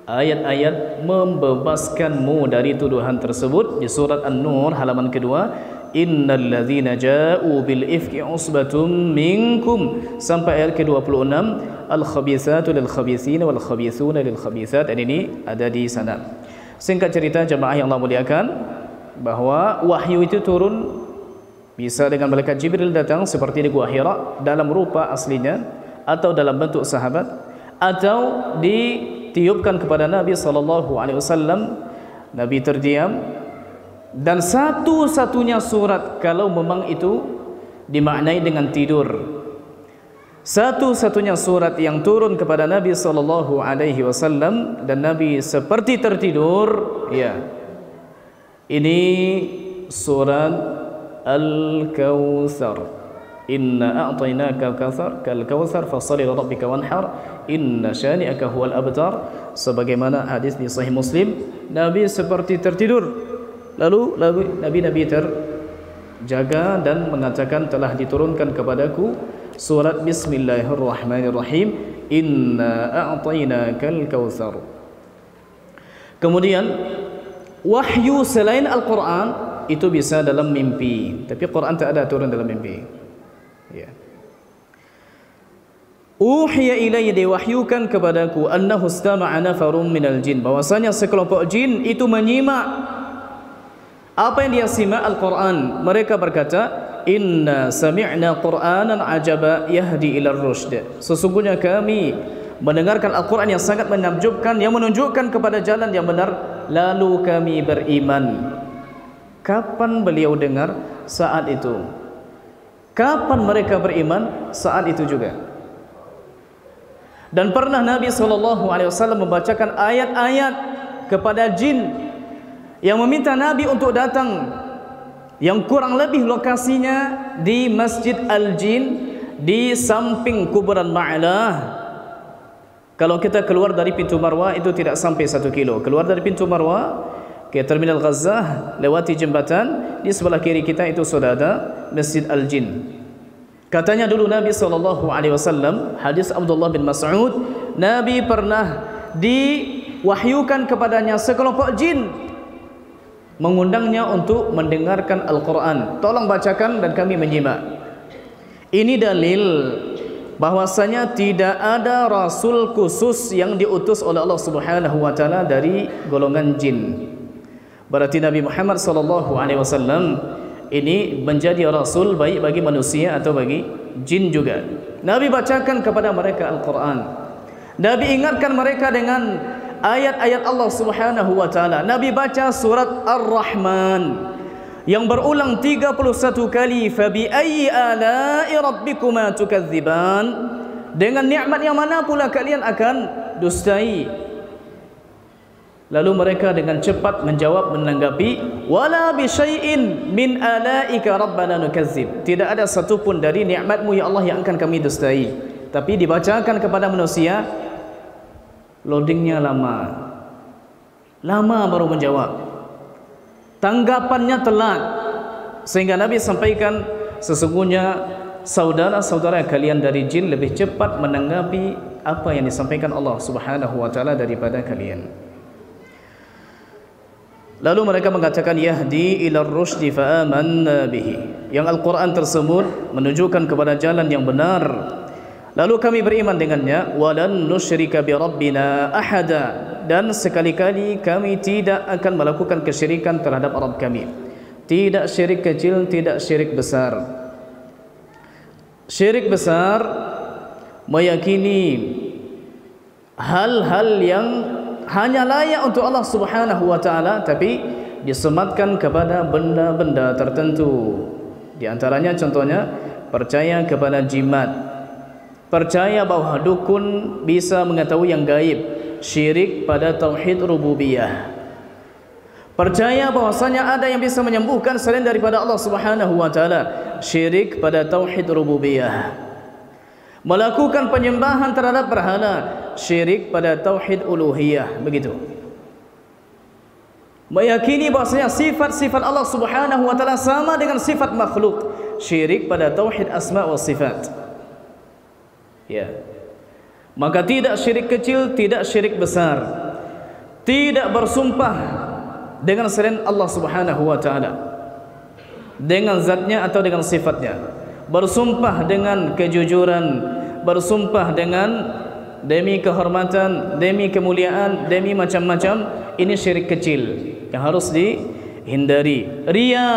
ayat-ayat membebaskanmu dari tuduhan tersebut di surat An-Nur halaman kedua. Innal ladzina ja'u bil ifki usbatum minkum, sampai ayat ke-26, al khabithatu lil khabithina wal khabithuna lil khabithat. Dan ini ada di sana. Singkat cerita jemaah yang Allah muliakan, bahwa wahyu itu turun bisa dengan malaikat Jibril datang seperti di Gua Hira dalam rupa aslinya, atau dalam bentuk sahabat, atau ditiupkan kepada Nabi SAW. Nabi terdiam, dan satu-satunya surat, kalau memang itu dimaknai dengan tidur, satu-satunya surat yang turun kepada Nabi SAW dan Nabi seperti tertidur, ya, ini surat Al-Kautsar. Inna a'tainaka al-kautsar fashalli li rabbika wanhar inna syani'aka huwal abtar. Sebagaimana hadis di Sahih Muslim, Nabi seperti tertidur. Lalu Nabi terjaga dan mengatakan, telah diturunkan kepadaku surat Bismillahirrahmanirrahim, inna a'tainaka al-kautsar. Kemudian wahyu selain Al-Quran itu bisa dalam mimpi, tapi Quran tak ada turun dalam mimpi. Ya. Uhiya ilayya, diwahyukan kepadaku, annahu istama'a nafarun minal jin, bahwasanya sekelompok jin itu menyimak. Apa yang dia simak? Al-Quran. Mereka berkata, inna sami'na Qur'anan ajaba yahdi ila rusyd, sesungguhnya kami mendengarkan Al-Quran yang sangat menakjubkan, yang menunjukkan kepada jalan yang benar, lalu kami beriman. Kapan beliau dengar? Saat itu. Kapan mereka beriman? Saat itu juga. Dan pernah Nabi SAW membacakan ayat-ayat kepada jin yang meminta Nabi untuk datang, yang kurang lebih lokasinya di Masjid Al-Jin, di samping kuburan Ma'lah. Kalau kita keluar dari pintu Marwah itu tidak sampai 1 kilo. Keluar dari pintu Marwah ke Terminal Gazzah, lewati jembatan, di sebelah kiri kita itu sudah ada Masjid Al-Jin. Katanya dulu Nabi SAW, hadis Abdullah bin Mas'ud, Nabi pernah diwahyukan kepadanya sekelompok jin, mengundangnya untuk mendengarkan Al-Quran. Tolong bacakan dan kami menyimak. Ini dalil bahwasanya tidak ada rasul khusus yang diutus oleh Allah Subhanahu wa taala dari golongan jin. Berarti Nabi Muhammad SAW ini menjadi rasul baik bagi manusia atau bagi jin juga. Nabi bacakan kepada mereka Al-Quran. Nabi ingatkan mereka dengan ayat-ayat Allah Subhanahu wa taala. Nabi baca surat Ar-Rahman yang berulang 31 kali, fa bi ayyi ala'i rabbikuma tukadziban, dengan nikmat yang mana pula kalian akan dustai. Lalu mereka dengan cepat menjawab, menanggapi, wala bi syai'in min ala'ika rabbana nukadzib, tidak ada satupun dari nikmatmu ya Allah yang akan kami dustai. Tapi dibacakan kepada manusia, loadingnya lama baru menjawab, tanggapannya telat, sehingga Nabi sampaikan, sesungguhnya saudara-saudara kalian dari jin lebih cepat menanggapi apa yang disampaikan Allah Subhanahu wa taala daripada kalian. Lalu mereka mengatakan yahdi ilar rusydi fa amanna bihi. Yang Al-Qur'an tersebut menunjukkan kepada jalan yang benar. Lalu kami beriman dengannya, walan nusyrika bi rabbina ahada, dan sekali-kali kami tidak akan melakukan kesyirikan terhadap Rabb kami. Tidak syirik kecil, tidak syirik besar. Syirik besar meyakini hal-hal yang hanya layak untuk Allah Subhanahu wa taala tapi disematkan kepada benda-benda tertentu. Di antaranya contohnya percaya kepada jimat, percaya bahawa dukun bisa mengetahui yang gaib, syirik pada tauhid rububiyah. Percaya bahwasanya ada yang bisa menyembuhkan selain daripada Allah Subhanahu wa taala, syirik pada tauhid rububiyah. Melakukan penyembahan terhadap berhala, syirik pada tauhid uluhiyah, begitu. Meyakini bahwasanya sifat-sifat Allah Subhanahu wa taala sama dengan sifat makhluk, syirik pada tauhid asma wa sifat. Ya. Maka tidak syirik kecil, tidak syirik besar. Tidak bersumpah dengan selain Allah Subhanahu wa taala, dengan zatnya atau dengan sifatnya. Bersumpah dengan kejujuran, bersumpah dengan demi kehormatan, demi kemuliaan, demi macam-macam, ini syirik kecil yang harus dihindari. Riya,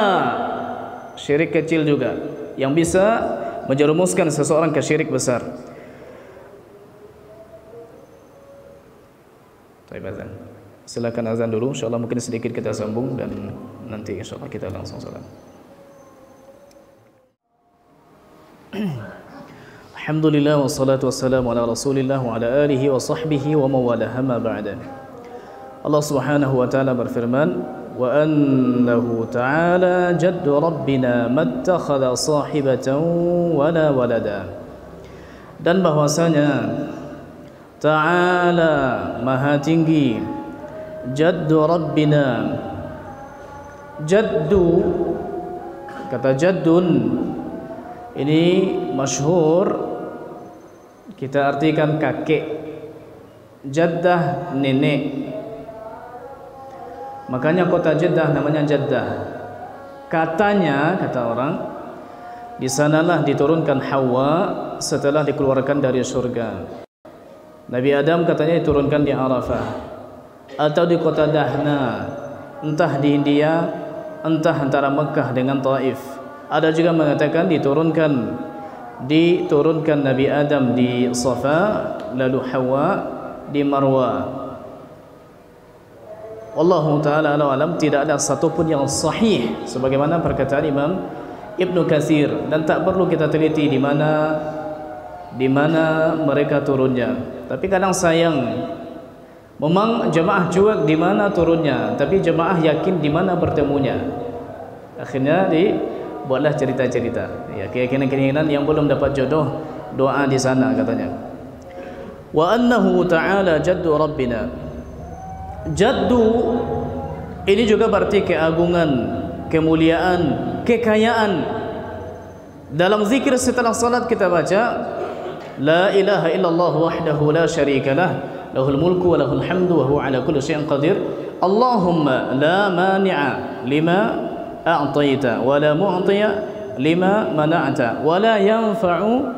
syirik kecil juga yang bisa menjerumuskan seseorang ke syirik besar. Baik, azan. Silakan azan dulu, insyaallah mungkin sedikit kita sambung dan nanti insyaallah kita langsung salat. Alhamdulillah wassalatu wassalamu ala Rasulillah wa ala alihi wa sahbihi wa mawalah, amma ba'da. Allah Subhanahu wa taala berfirman, wa annahu ta'ala jaddu rabbina mattakhadha sahibatan wala walada. Dan bahwasanya ta'ala maha tinggi, jaddu rabbina, jaddu, kata jaddun ini masyhur kita artikan kakek, jaddah nenek. Makanya kota Jeddah namanya Jeddah. Katanya, kata orang, di sanalah diturunkan Hawa setelah dikeluarkan dari surga. Nabi Adam katanya diturunkan di Arafah atau di kota Dahna, entah di India, entah antara Mekah dengan Taif. Ada juga mengatakan diturunkan Nabi Adam di Safa, lalu Hawa di Marwa. Wallahu ta'ala alam, tidak ada satupun yang sahih sebagaimana perkataan Imam Ibnu Katsir, dan tak perlu kita teliti di mana mereka turunnya. Tapi kadang sayang, memang jemaah cuek di mana turunnya, tapi jemaah yakin di mana bertemunya. Akhirnya dibuatlah cerita-cerita. Ya, keyakinan-keyakinan yang belum dapat jodoh, doa di sana katanya. Wa annahu ta'ala jaddu rabbina. Jaddu ini juga berarti keagungan, kemuliaan, kekayaan. Dalam zikir setelah salat kita baca la ilaha illallah wahdahu la syarikalah, lahul mulku wa lahul hamdu wa huwa ala kulli syai'in qadir. Allahumma la mani'a lima a'taita wa la mu'tiya lima mana'ta wa la yanfa'u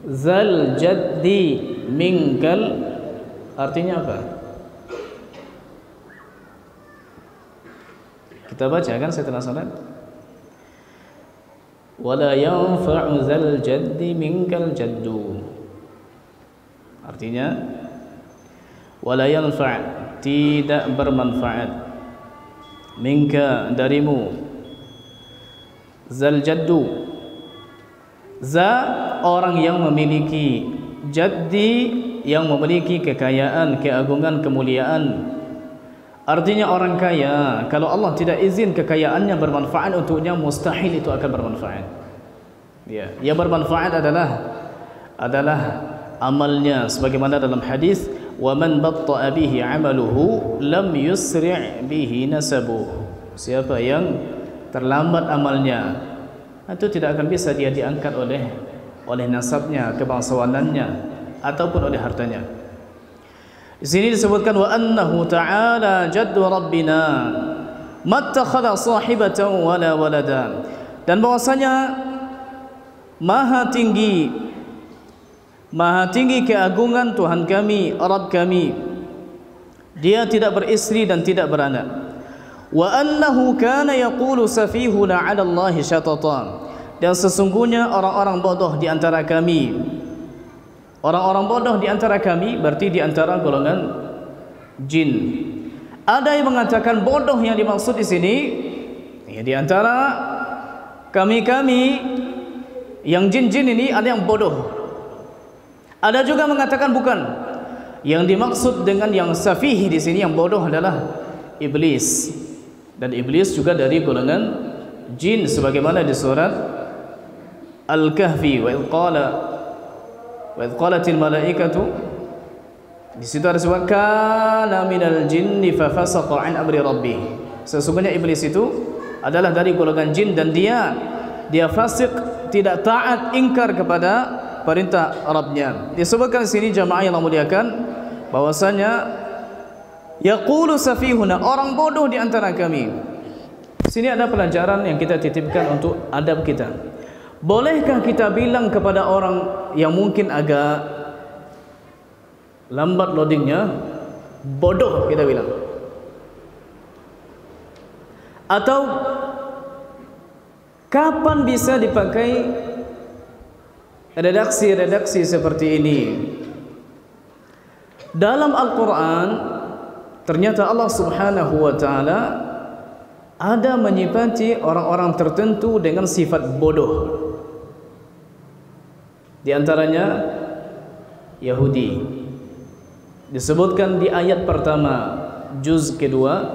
zal jaddi minkal. Artinya apa? Kita baca kan setelah salat, wala yanfa'u zal jaddi minkal jaddu. Artinya wala yanfa', tidak bermanfaat, minka, darimu, zal jaddu, za orang yang memiliki, jaddi yang memiliki kekayaan, keagungan, kemuliaan. Artinya orang kaya, kalau Allah tidak izin kekayaannya bermanfaat untuknya, mustahil itu akan bermanfaat. Ya, yang bermanfaat adalah amalnya, sebagaimana dalam hadis, wa man batta'a bihi 'amaluhu lam yusri' bihi nasabuh. Siapa yang terlambat amalnya, itu tidak akan bisa dia diangkat oleh nasabnya, kebangsawanannya ataupun oleh hartanya. Di sini disebutkan wa annahu ta'ala jaddu rabbina mattakhadha sahibatan wala walada, dan bahwasanya maha tinggi keagungan Tuhan kami, Rabb kami, dia tidak beristri dan tidak beranak. Wa annahu kana yaqulu safihuna 'ala Allahi syatata, dan sesungguhnya orang-orang bodoh di antara kami, orang-orang bodoh di antara kami berarti di antara golongan jin. Ada yang mengatakan bodoh yang dimaksud di sini ya di antara kami-kami yang jin-jin ini ada yang bodoh. Ada juga mengatakan bukan. Yang dimaksud dengan yang safih di sini, yang bodoh adalah iblis. Dan iblis juga dari golongan jin, sebagaimana di surat Al-Kahfi, wa idh qalatil malaikatu, di situ ada sebut kana minal jinni fa fasaqa an amri rabbih. Sesungguhnya iblis itu adalah dari golongan jin dan dia fasik, tidak taat, ingkar kepada perintah Rabbnya. Disebutkan di sini jamaah yang muliakan bahwasanya yaqulu safihuna, orang bodoh di antara kami. Di sini ada pelajaran yang kita titipkan untuk adab kita. Bolehkah kita bilang kepada orang yang mungkin agak lambat loadingnya, bodoh kita bilang? Atau kapan bisa dipakai redaksi seperti ini? Dalam Al-Quran ternyata Allah Subhanahu wa ta'ala ada menyifati orang-orang tertentu dengan sifat bodoh. Di antaranya Yahudi. Disebutkan di ayat pertama juz kedua,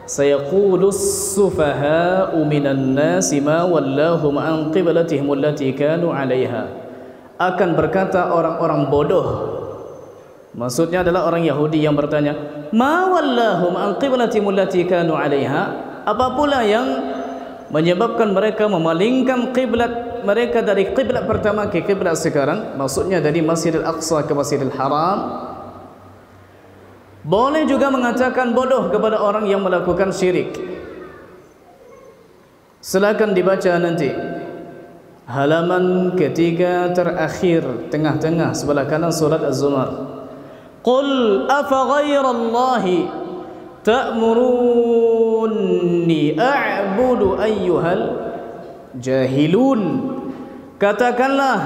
sayaqulus sufaha'u minan nasi ma wallahum an qiblatihim allati kanu 'alaiha. Akan berkata orang-orang bodoh, maksudnya adalah orang Yahudi yang bertanya, ma wallahum an qiblatihim allati kanu 'alaiha, apa pula yang menyebabkan mereka memalingkan kiblat mereka dari kiblat pertama ke kiblat sekarang, maksudnya dari Masjidil Aqsa ke Masjidil Haram. Boleh juga mengatakan bodoh kepada orang yang melakukan syirik. Silakan dibaca nanti halaman ketiga terakhir, tengah-tengah sebelah kanan surat Az-Zumar. Qul afa ghairallahi ta'muruni a'budu ayyuhal jahilun. Katakanlah,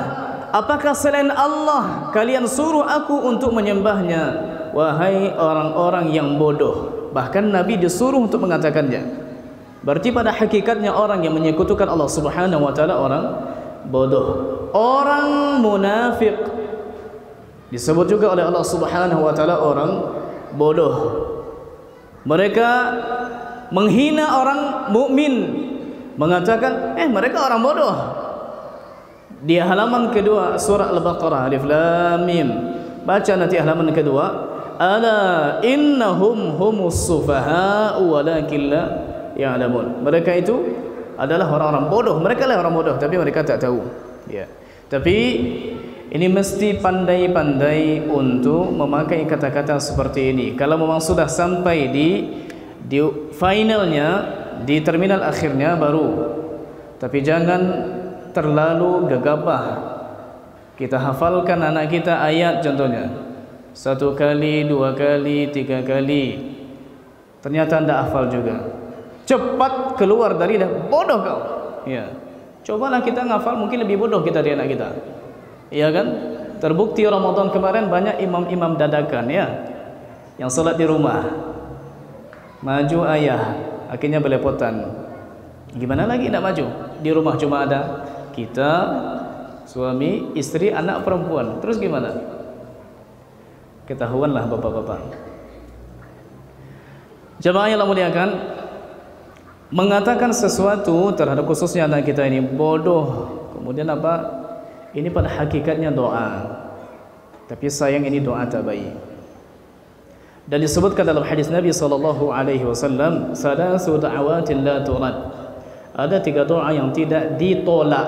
apakah selain Allah kalian suruh aku untuk menyembahnya, wahai orang-orang yang bodoh. Bahkan Nabi disuruh untuk mengatakannya. Berarti pada hakikatnya orang yang menyekutukan Allah Subhanahu wa ta'ala orang bodoh, orang munafik. Disebut juga oleh Allah Subhanahu wa ta'ala orang bodoh. Mereka menghina orang mukmin, mengatakan mereka orang bodoh. Di halaman kedua surah Al-Baqarah, Alif Lam Mim, baca nanti halaman kedua, ala innahum humus sufaha'u walakin la ya'lamun. Mereka itu adalah orang-orang bodoh. Mereka lah orang bodoh tapi mereka tak tahu. Ya. Tapi ini mesti pandai-pandai untuk memakai kata-kata seperti ini. Kalau memang sudah sampai di finalnya, di terminal akhirnya baru. Tapi jangan terlalu gegabah. Kita hafalkan anak kita ayat contohnya 1 kali, 2 kali, 3 kali, ternyata anda hafal juga. Cepat keluar dari dah, bodoh kau. Ya. Cobalah kita ngafal, mungkin lebih bodoh kita dari anak kita. Iya kan? Terbukti Ramadan kemarin banyak imam-imam dadakan ya, yang salat di rumah. Maju ayah, akhirnya belepotan. Gimana lagi nak maju? Di rumah cuma ada kita, suami, istri, anak perempuan. Terus gimana? Ketahuanlah bapak-bapak. Jemaah yang muliakan, mengatakan sesuatu terhadap khususnya anak kita ini bodoh, kemudian apa? Ini pada hakikatnya doa, tapi sayang ini doa tak baik. Dan disebutkan dalam hadis Nabi SAW, salasu da'awatin la turad, ada 3 doa yang tidak ditolak.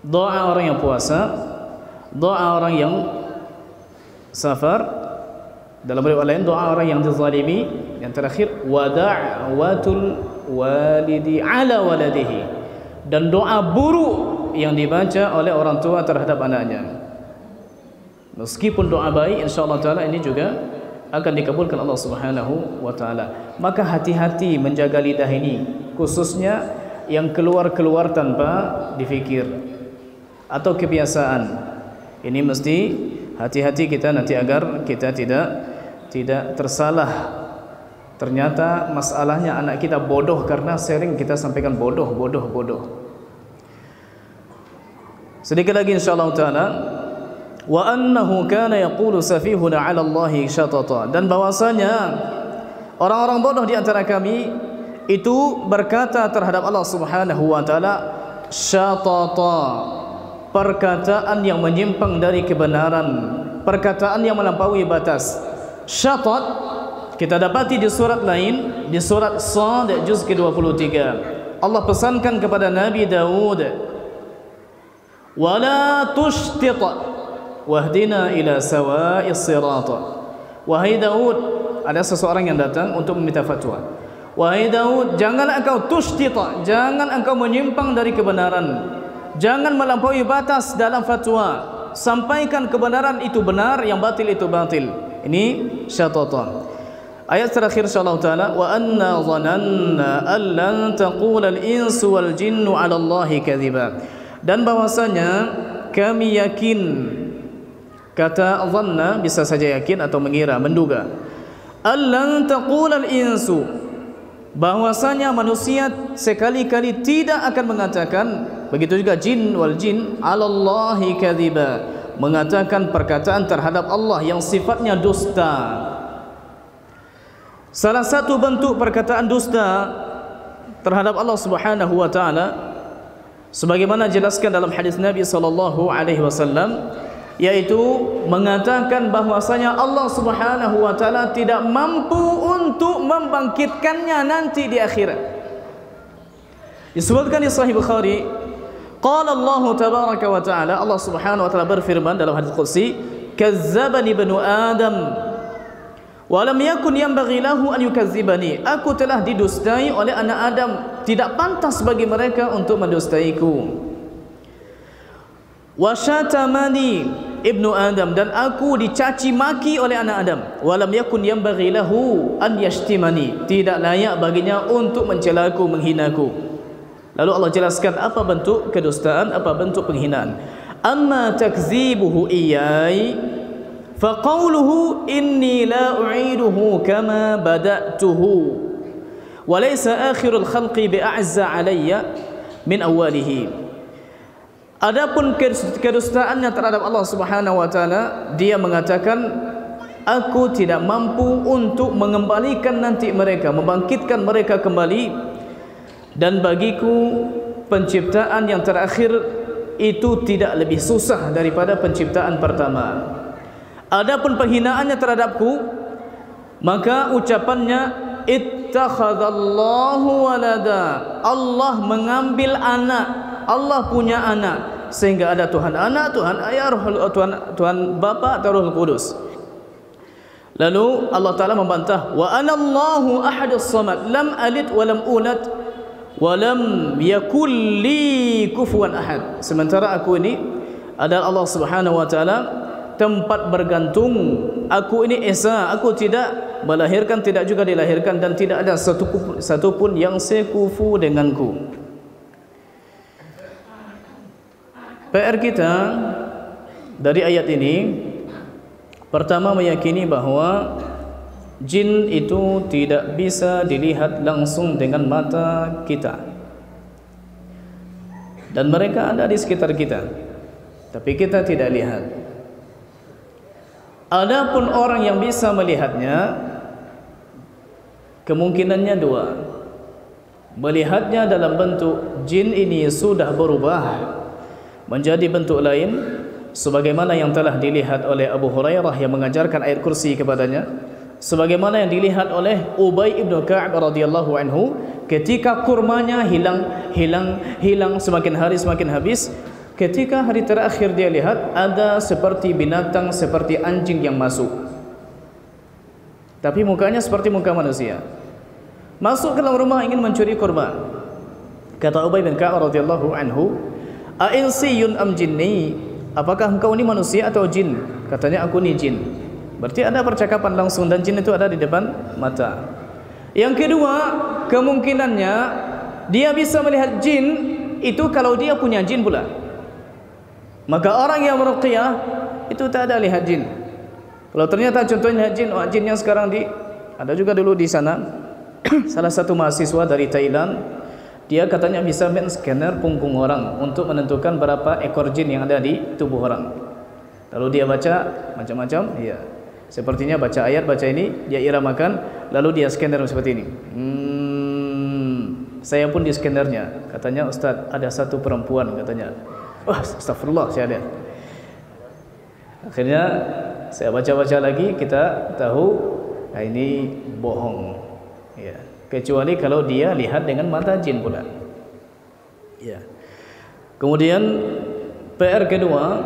Doa orang yang puasa, doa orang yang safar, dalam riwayat lain doa orang yang dizalimi, yang terakhir wa da'watul walidi ala waladihi, dan doa buruk yang dibaca oleh orang tua terhadap anaknya. Meskipun doa baik, insyaallah taala ini juga akan dikabulkan Allah Subhanahu wa taala. Maka hati-hati menjaga lidah ini, khususnya yang keluar-keluar tanpa difikir atau kebiasaan. Ini mesti hati-hati kita nanti agar kita tidak tersalah. Ternyata masalahnya anak kita bodoh karena sering kita sampaikan bodoh. Sedikit lagi insyaallah taala, wa annahu kana yaqulu safihuna 'ala Allahi syatata, dan bahwasanya orang-orang bodoh di antara kami itu berkata terhadap Allah Subhanahu wa taala syatata, perkataan yang menyimpang dari kebenaran, perkataan yang melampaui batas. Syatat kita dapati di surat lain, di surat Shad juz ke-23. Allah pesankan kepada Nabi Daud, wala tushtit wahdina ila sawa'is sirata. Wahai Daud, ada seseorang yang datang untuk meminta fatwa. Wahai Daud, janganlah engkau tushtita, jangan engkau menyimpang dari kebenaran, jangan melampaui batas dalam fatwa. Sampaikan kebenaran itu benar, yang batil itu batil. Ini syatatan. Ayat terakhir insyaallah taala, wa anna dhananna an lan taqula al-insu wal jinnu 'ala Allahi kadhiba. Dan bahwasanya kami yakin, kata dhanna bisa saja yakin atau mengira, menduga. Allan taqulal insu, bahwasanya manusia sekali-kali tidak akan mengatakan, begitu juga jin wal jin, 'alallahi kadhiba, mengatakan perkataan terhadap Allah yang sifatnya dusta. Salah satu bentuk perkataan dusta terhadap Allah Subhanahu wa taala, sebagaimana jelaskan dalam hadis Nabi sallallahu alaihi wasallam, yaitu mengatakan bahwasanya Allah Subhanahu wa taala tidak mampu untuk membangkitkannya nanti di akhirat. Disebutkan di Sahih Bukhari, qala Allah tabaraka wa taala, Allah Subhanahu wa taala berfirman dalam hadis qudsi, kazzabani ibnu Adam wa lam yakun yanbaghi lahu an yukazzibani, aku telah didustai oleh anak Adam, tidak pantas bagi mereka untuk mendustaiku. Wa syatamani ibnu Adam, dan aku dicaci maki oleh anak Adam. Walam yakun yanbaghi lahu an yashtimani, tidak layak baginya untuk mencelaku, menghinaku. Lalu Allah jelaskan apa bentuk kedustaan, apa bentuk penghinaan. Amma takzibuhu iyai fa qawluhu inni la u'iduhu kama bada'tuhu wa laysa akhirul khalqi bi'azza alayya min awwalihi. Adapun kedustaannya terhadap Allah Subhanahu wa taala, dia mengatakan aku tidak mampu untuk mengembalikan nanti mereka, membangkitkan mereka kembali, dan bagiku penciptaan yang terakhir itu tidak lebih susah daripada penciptaan pertama. Adapun penghinaannya terhadapku, maka ucapannya ittakhadallahu walada, Allah mengambil anak, Allah punya anak, sehingga ada Tuhan anak, Tuhan ayah, Tuhan bapa atau Rohul Kudus. Lalu Allah Ta'ala membantah, wa anallahu ahadus samad lam alid wa lam ulad wa lam yakul li kufuwan ahad. Sementara aku ini adalah Allah Subhanahu wa taala tempat bergantung, aku ini esa, aku tidak melahirkan, tidak juga dilahirkan, dan tidak ada satupun yang sekufu denganku. PR kita dari ayat ini, pertama meyakini bahwa jin itu tidak bisa dilihat langsung dengan mata kita, dan mereka ada di sekitar kita, tapi kita tidak lihat. Adapun orang yang bisa melihatnya, kemungkinannya dua. Melihatnya dalam bentuk jin ini sudah berubah menjadi bentuk lain, sebagaimana yang telah dilihat oleh Abu Hurairah yang mengajarkan ayat kursi kepadanya, sebagaimana yang dilihat oleh Ubay ibn Ka'ab radhiyallahu anhu ketika kurmanya hilang semakin hari semakin habis. Ketika hari terakhir dia lihat ada seperti binatang, seperti anjing yang masuk, tapi mukanya seperti muka manusia, masuk ke dalam rumah ingin mencuri kurma. Kata Ubay bin Ka'ab radhiyallahu anhu, "A'insiyun am jinni?" Apakah engkau ini manusia atau jin? Katanya, aku ni jin. Berarti ada percakapan langsung dan jin itu ada di depan mata. Yang kedua, kemungkinannya dia bisa melihat jin itu kalau dia punya jin pula. Maka orang yang meruqyah itu tak ada lihat jin. Kalau ternyata contohnya lihat jin, jin yang sekarang ada juga dulu di sana salah satu mahasiswa dari Thailand, dia katanya bisa men-scanner punggung orang untuk menentukan berapa ekor jin yang ada di tubuh orang. Lalu dia baca macam-macam, ya. Sepertinya baca ayat, baca ini, dia iramakan, lalu dia scanner seperti ini. Saya pun di scannernya. Katanya, Ustaz, ada satu perempuan katanya. Wah, astagfirullah, saya ada. Akhirnya saya baca-baca lagi, kita tahu ini bohong. Ya. Kecuali kalau dia lihat dengan mata jin pula. Ya. Kemudian PR kedua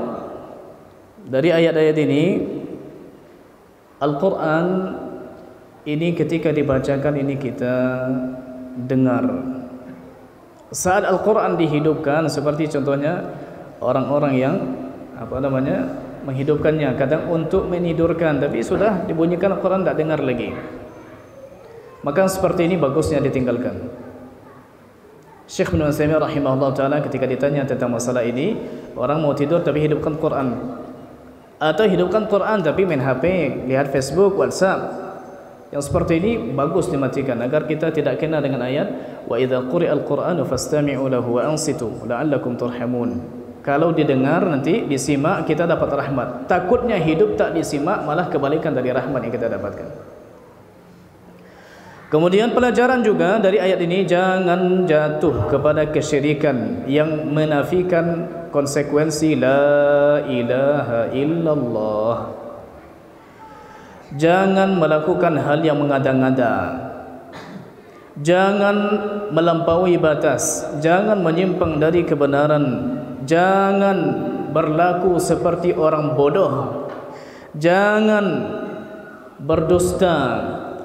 dari ayat-ayat ini, Al-Quran ini ketika dibacakan ini kita dengar. Saat Al-Quran dihidupkan, seperti contohnya orang-orang yang menghidupkannya, kadang untuk menidurkan, tapi sudah dibunyikan Al-Quran tak dengar lagi. Maka seperti ini bagusnya ditinggalkan. Syekh bin Utsaimin rahimahullah ta'ala ketika ditanya tentang masalah ini, orang mau tidur tapi hidupkan Quran, atau hidupkan Quran tapi main HP, lihat Facebook, WhatsApp, yang seperti ini bagus dimatikan agar kita tidak kena dengan ayat wa idza quri'al qur'anu fastami'u lahu wa ansitu la'allakum turhamun. Kalau didengar nanti disimak kita dapat rahmat. Takutnya hidup tak disimak malah kebalikan dari rahmat yang kita dapatkan. Kemudian pelajaran juga dari ayat ini, jangan jatuh kepada kesyirikan yang menafikan konsekuensi la ilaha illallah. Jangan melakukan hal yang mengada-ngada. Jangan melampaui batas, jangan menyimpang dari kebenaran, jangan berlaku seperti orang bodoh, jangan berdusta,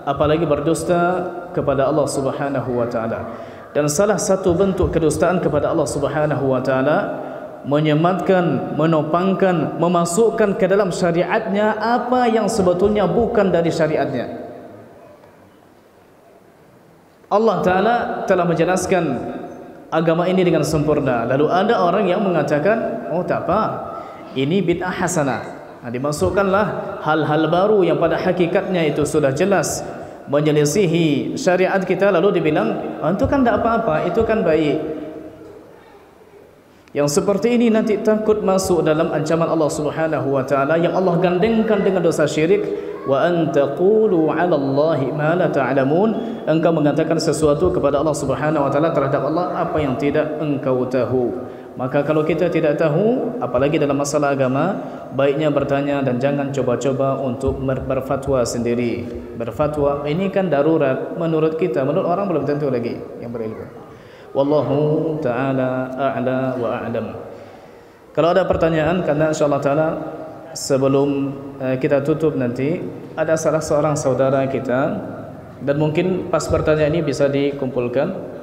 apalagi berdusta kepada Allah Subhanahu wa taala. Dan salah satu bentuk kedustaan kepada Allah Subhanahu wa taala menyematkan, menopangkan, memasukkan ke dalam syariatnya apa yang sebetulnya bukan dari syariatnya. Allah Ta'ala telah menjelaskan agama ini dengan sempurna. Lalu ada orang yang mengatakan, oh tak apa, ini bid'ah hasanah. Dimasukkanlah hal-hal baru yang pada hakikatnya itu sudah jelas menyelisihi syariat kita, lalu dibilang, itu kan tak apa-apa, itu kan baik. Yang seperti ini nanti takut masuk dalam ancaman Allah Subhanahu wa taala yang Allah gandengkan dengan dosa syirik, wa an taqulu 'ala Allahi ma la ta'lamun. Engkau mengatakan sesuatu kepada Allah Subhanahu wa taala terhadap Allah apa yang tidak engkau tahu. Maka kalau kita tidak tahu apalagi dalam masalah agama, baiknya bertanya dan jangan coba-coba untuk berfatwa sendiri. Berfatwa ini kan darurat menurut kita, menurut orang belum tentu lagi yang berilmu. Wallahu ta'ala a'la wa a'lam. Kalau ada pertanyaan, karena insyaAllah ta'ala sebelum kita tutup nanti ada salah seorang saudara kita, dan mungkin pas pertanyaan ini bisa dikumpulkan,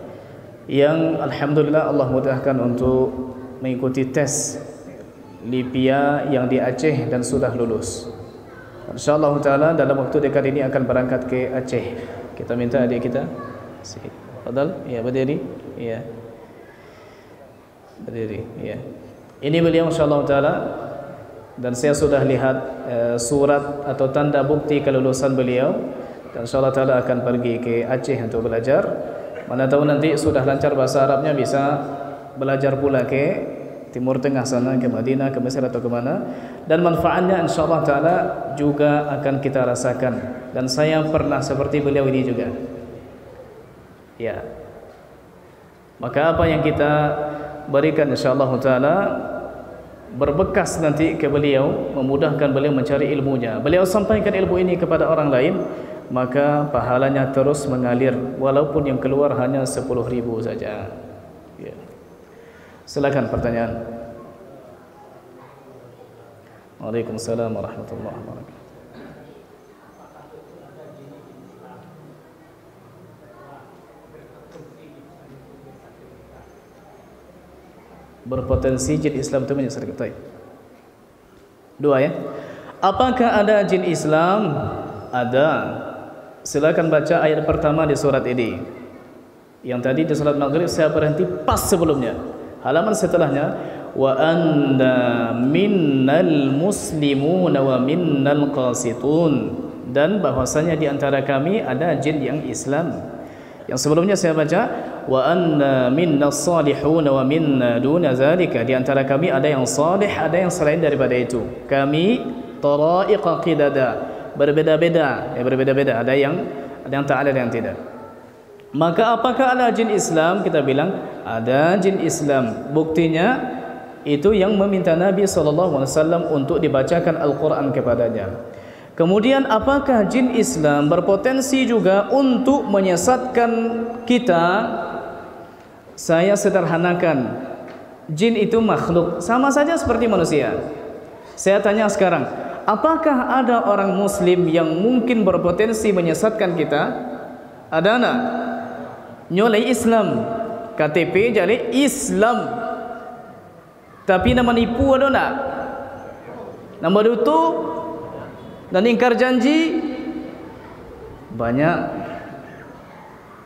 yang alhamdulillah Allah mudahkan untuk mengikuti tes LIPIA yang di Aceh dan sudah lulus. InsyaAllah ta'ala dalam waktu dekat ini akan berangkat ke Aceh. Kita minta adik kita Fadal, ya berdiri, ya berdiri, ya. Ini beliau insyaAllah ta'ala, dan saya sudah lihat surat atau tanda bukti kelulusan beliau, dan insyaAllah ta'ala akan pergi ke Aceh untuk belajar. Mana tahu nanti sudah lancar bahasa Arabnya bisa belajar pula ke Timur Tengah sana, ke Madinah, ke Mesir atau ke mana, dan manfaatnya insyaAllah ta'ala juga akan kita rasakan. Dan saya pernah seperti beliau ini juga. Ya, maka apa yang kita berikan insyaallah taala berbekas nanti ke beliau, memudahkan beliau mencari ilmunya. Beliau sampaikan ilmu ini kepada orang lain, maka pahalanya terus mengalir walaupun yang keluar hanya 10.000 saja. Ya. Silakan pertanyaan. Waalaikumsalam warahmatullahi wabarakatuh. Berpotensi jin Islam itu menyesatkan. Dua ya. Apakah ada jin Islam? Ada. Silakan baca ayat pertama di surat ini. Yang tadi di surat Maghrib saya berhenti pas sebelumnya. Halaman setelahnya, wa anna minnal muslimuna wa minnal qasitun, dan bahwasanya di antara kami ada jin yang Islam. Yang sebelumnya saya baca, wa anna minnas salihuna wa minna duna zalika, di antara kami ada yang salih, ada yang selain daripada itu. Kami taraiqa qidada, berbeda-beda, ya berbeda-beda, ada yang tak, ada yang tidak. Maka apakah ada jin Islam? Kita bilang ada jin Islam. Buktinya itu yang meminta Nabi SAW untuk dibacakan Al-Quran kepadanya. Kemudian apakah jin Islam berpotensi juga untuk menyesatkan kita? Saya sederhanakan, jin itu makhluk sama saja seperti manusia. Saya tanya sekarang, apakah ada orang muslim yang mungkin berpotensi menyesatkan kita? Ada enggak? Nyolai Islam, KTP jadi Islam, tapi nama nipu ada enggak? Nama dutu dan ingkar janji banyak.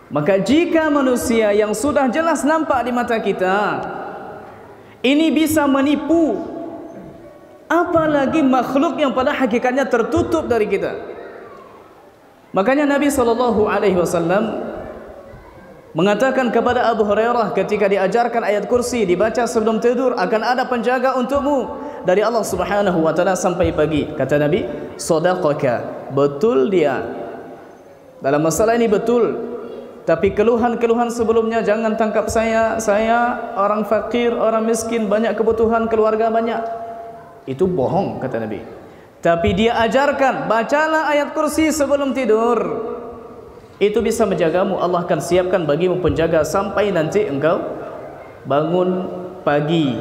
Maka jika manusia yang sudah jelas nampak di mata kita ini bisa menipu, apalagi makhluk yang pada hakikatnya tertutup dari kita. Makanya Nabi SAW mengatakan kepada Abu Hurairah ketika diajarkan ayat kursi dibaca sebelum tidur, akan ada penjaga untukmu dari Allah Subhanahu wa taala sampai pagi. Kata Nabi, sadaqaka, betul dia dalam masalah ini, betul. Tapi keluhan-keluhan sebelumnya jangan tangkap saya orang fakir, orang miskin, banyak kebutuhan keluarga banyak, itu bohong kata Nabi. Tapi dia ajarkan, bacalah ayat kursi sebelum tidur, itu bisa menjagamu. Allah akan siapkan bagimu penjaga sampai nanti engkau bangun pagi.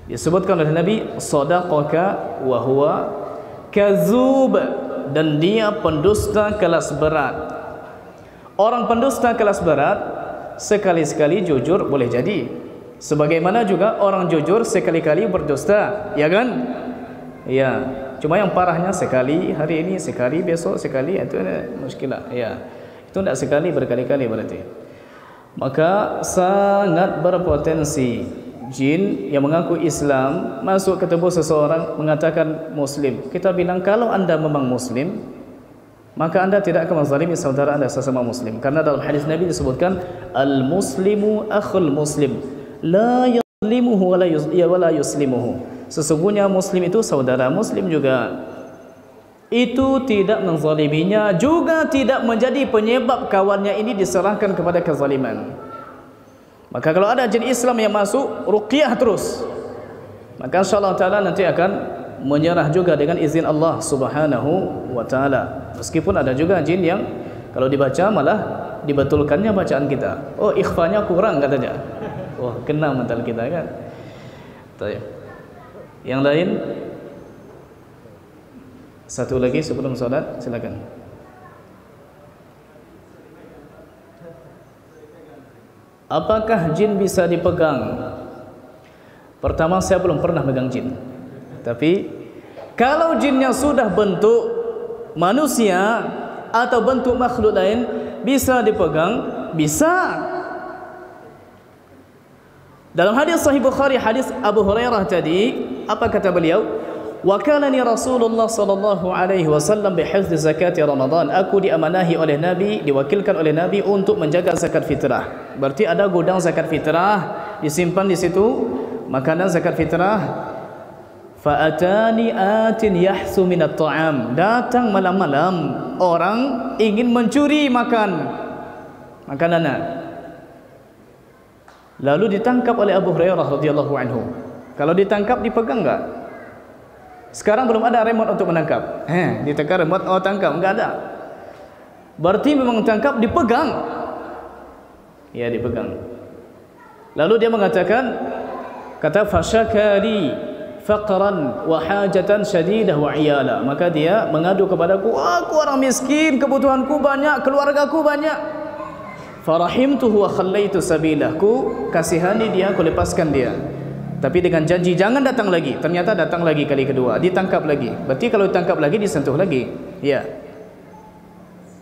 Disebutkan oleh Nabi, sadaqaka wa huwa kadzub, dan dia pendusta kelas berat. Orang pendusta kelas berat sekali-sekali jujur boleh jadi, sebagaimana juga orang jujur sekali-kali berdusta, ya kan? Ya, cuma yang parahnya sekali hari ini, sekali besok, sekali, itu muskilah. Ya, itu tidak sekali, berkali-kali berarti. Maka sangat berpotensi jin yang mengaku Islam masuk ke tubuh seseorang mengatakan Muslim. Kita bilang, kalau anda memang Muslim, maka anda tidak akan menzalimi saudara anda sesama Muslim. Karena dalam hadis Nabi disebutkan, al-muslimu akhul muslim, la yuzlimuhu wa la yuslimuhu. Sesungguhnya Muslim itu saudara Muslim juga. Itu tidak menzaliminya, juga tidak menjadi penyebab kawannya ini diserahkan kepada kezaliman. Maka kalau ada jin Islam yang masuk, ruqyah terus, maka insyaallah taala nanti akan menyerah juga dengan izin Allah Subhanahu wa taala. Meskipun ada juga jin yang kalau dibaca malah dibetulkannya bacaan kita. Oh, ikhfanya kurang katanya. Oh, kena mental kita kan. Baik. Yang lain? Satu lagi sebelum salat, silakan. Apakah jin bisa dipegang? Pertama, saya belum pernah megang jin. Tapi kalau jinnya sudah bentuk manusia atau bentuk makhluk lain, bisa dipegang? Bisa. Dalam hadis Sahih Bukhari, hadis Abu Hurairah tadi, apa kata beliau? Wakalani Rasulullah sallallahu alaihi wasallam bihifdz zakat Ramadan. Aku diamanahi oleh Nabi, diwakilkan oleh Nabi untuk menjaga zakat fitrah. Berarti ada gudang zakat fitrah disimpan di situ makanan zakat fitrah. Fa atani atin yahsu min at-ta'am. Datang malam-malam orang ingin mencuri makanan. Lalu ditangkap oleh Abu Hurairah radhiyallahu anhu. Kalau ditangkap dipegang enggak? Sekarang belum ada remote untuk menangkap. Ditekan remote, oh tangkap, enggak ada. Berarti memang tangkap dipegang. Ya, dipegang. Lalu dia mengatakan, kata fasyakari faqran wa hajatan syadidah wa iyala. Maka dia mengadu kepadaku, aku orang miskin, kebutuhanku banyak, keluargaku banyak. Farahimtuhu wa khallaitu sabilah. Ku kasihani dia, ku lepaskan dia. Tapi dengan janji jangan datang lagi. Ternyata datang lagi kali kedua, ditangkap lagi. Berarti kalau ditangkap lagi disentuh lagi. Ya.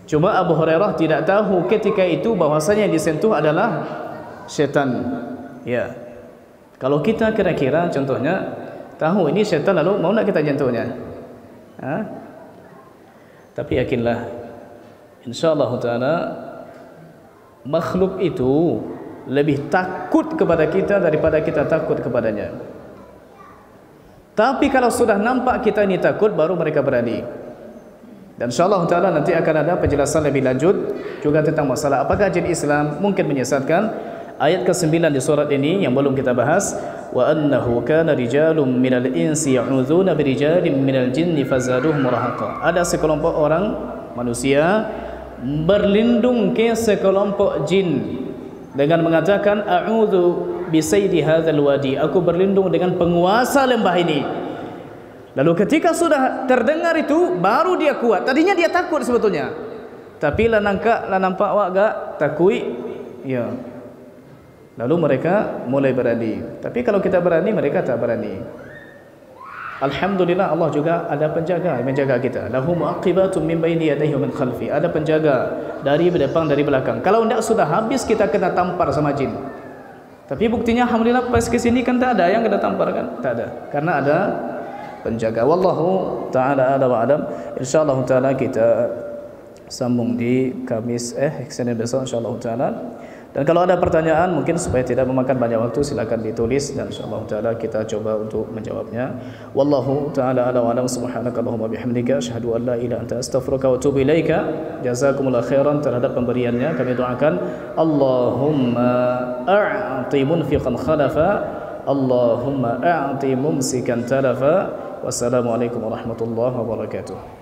Cuma Abu Hurairah tidak tahu ketika itu bahwasanya yang disentuh adalah syaitan. Ya. Kalau kita kira-kira contohnya tahu ini syaitan lalu mau nak kita jentuhnya. Tapi yakinlah insyaallah taala makhluk itu lebih takut kepada kita daripada kita takut kepadanya. Tapi kalau sudah nampak kita ini takut, baru mereka berani. Dan insyaallah taala nanti akan ada penjelasan lebih lanjut juga tentang masalah apakah jin Islam mungkin menyesatkan. Ayat ke-9 di surat ini yang belum kita bahas, wa annahu kana rijalun minal insi ya'udzuna birijalin minal jinni fazaduhum rahaqa. Ada sekelompok orang manusia berlindung ke sekelompok jin dengan mengatakan a'udzu bisaydi hadzal wadi, aku berlindung dengan penguasa lembah ini. Lalu ketika sudah terdengar itu baru dia kuat. Tadinya dia takut sebetulnya, tapi la nampak wak gak takui ya. Lalu mereka mulai berani. Tapi kalau kita berani, mereka tak berani. Alhamdulillah Allah juga ada penjaga yang menjaga kita. Lahu mu'aqibatun min baini yadayhi wa min khalfi. Ada penjaga dari depan, dari belakang. Kalau tidak sudah habis kita kena tampar sama jin. Tapi buktinya alhamdulillah pas ke sini kan tak ada yang kena tampar kan? Tak ada. Karena ada penjaga. Wallahu taala a'lam wa a'lam. Insyaallah taala kita sambung di Kamis Senin besok insyaallah taala. Dan kalau ada pertanyaan mungkin supaya tidak memakan banyak waktu silakan ditulis dan insyaallah taala kita coba untuk menjawabnya. Wallahu taala a'lam wa a'lam. Subhanakallahumma bihamdika asyhadu an la ilaha illa anta astaghfiruka wa atubu ilaika. Jazakumullahu khairan terhadap pemberiannya. Kami doakan Allahumma a'ti munfiqan khalafa, Allahumma a'ti mumsikan talafa. Wassalamualaikum warahmatullahi wabarakatuh.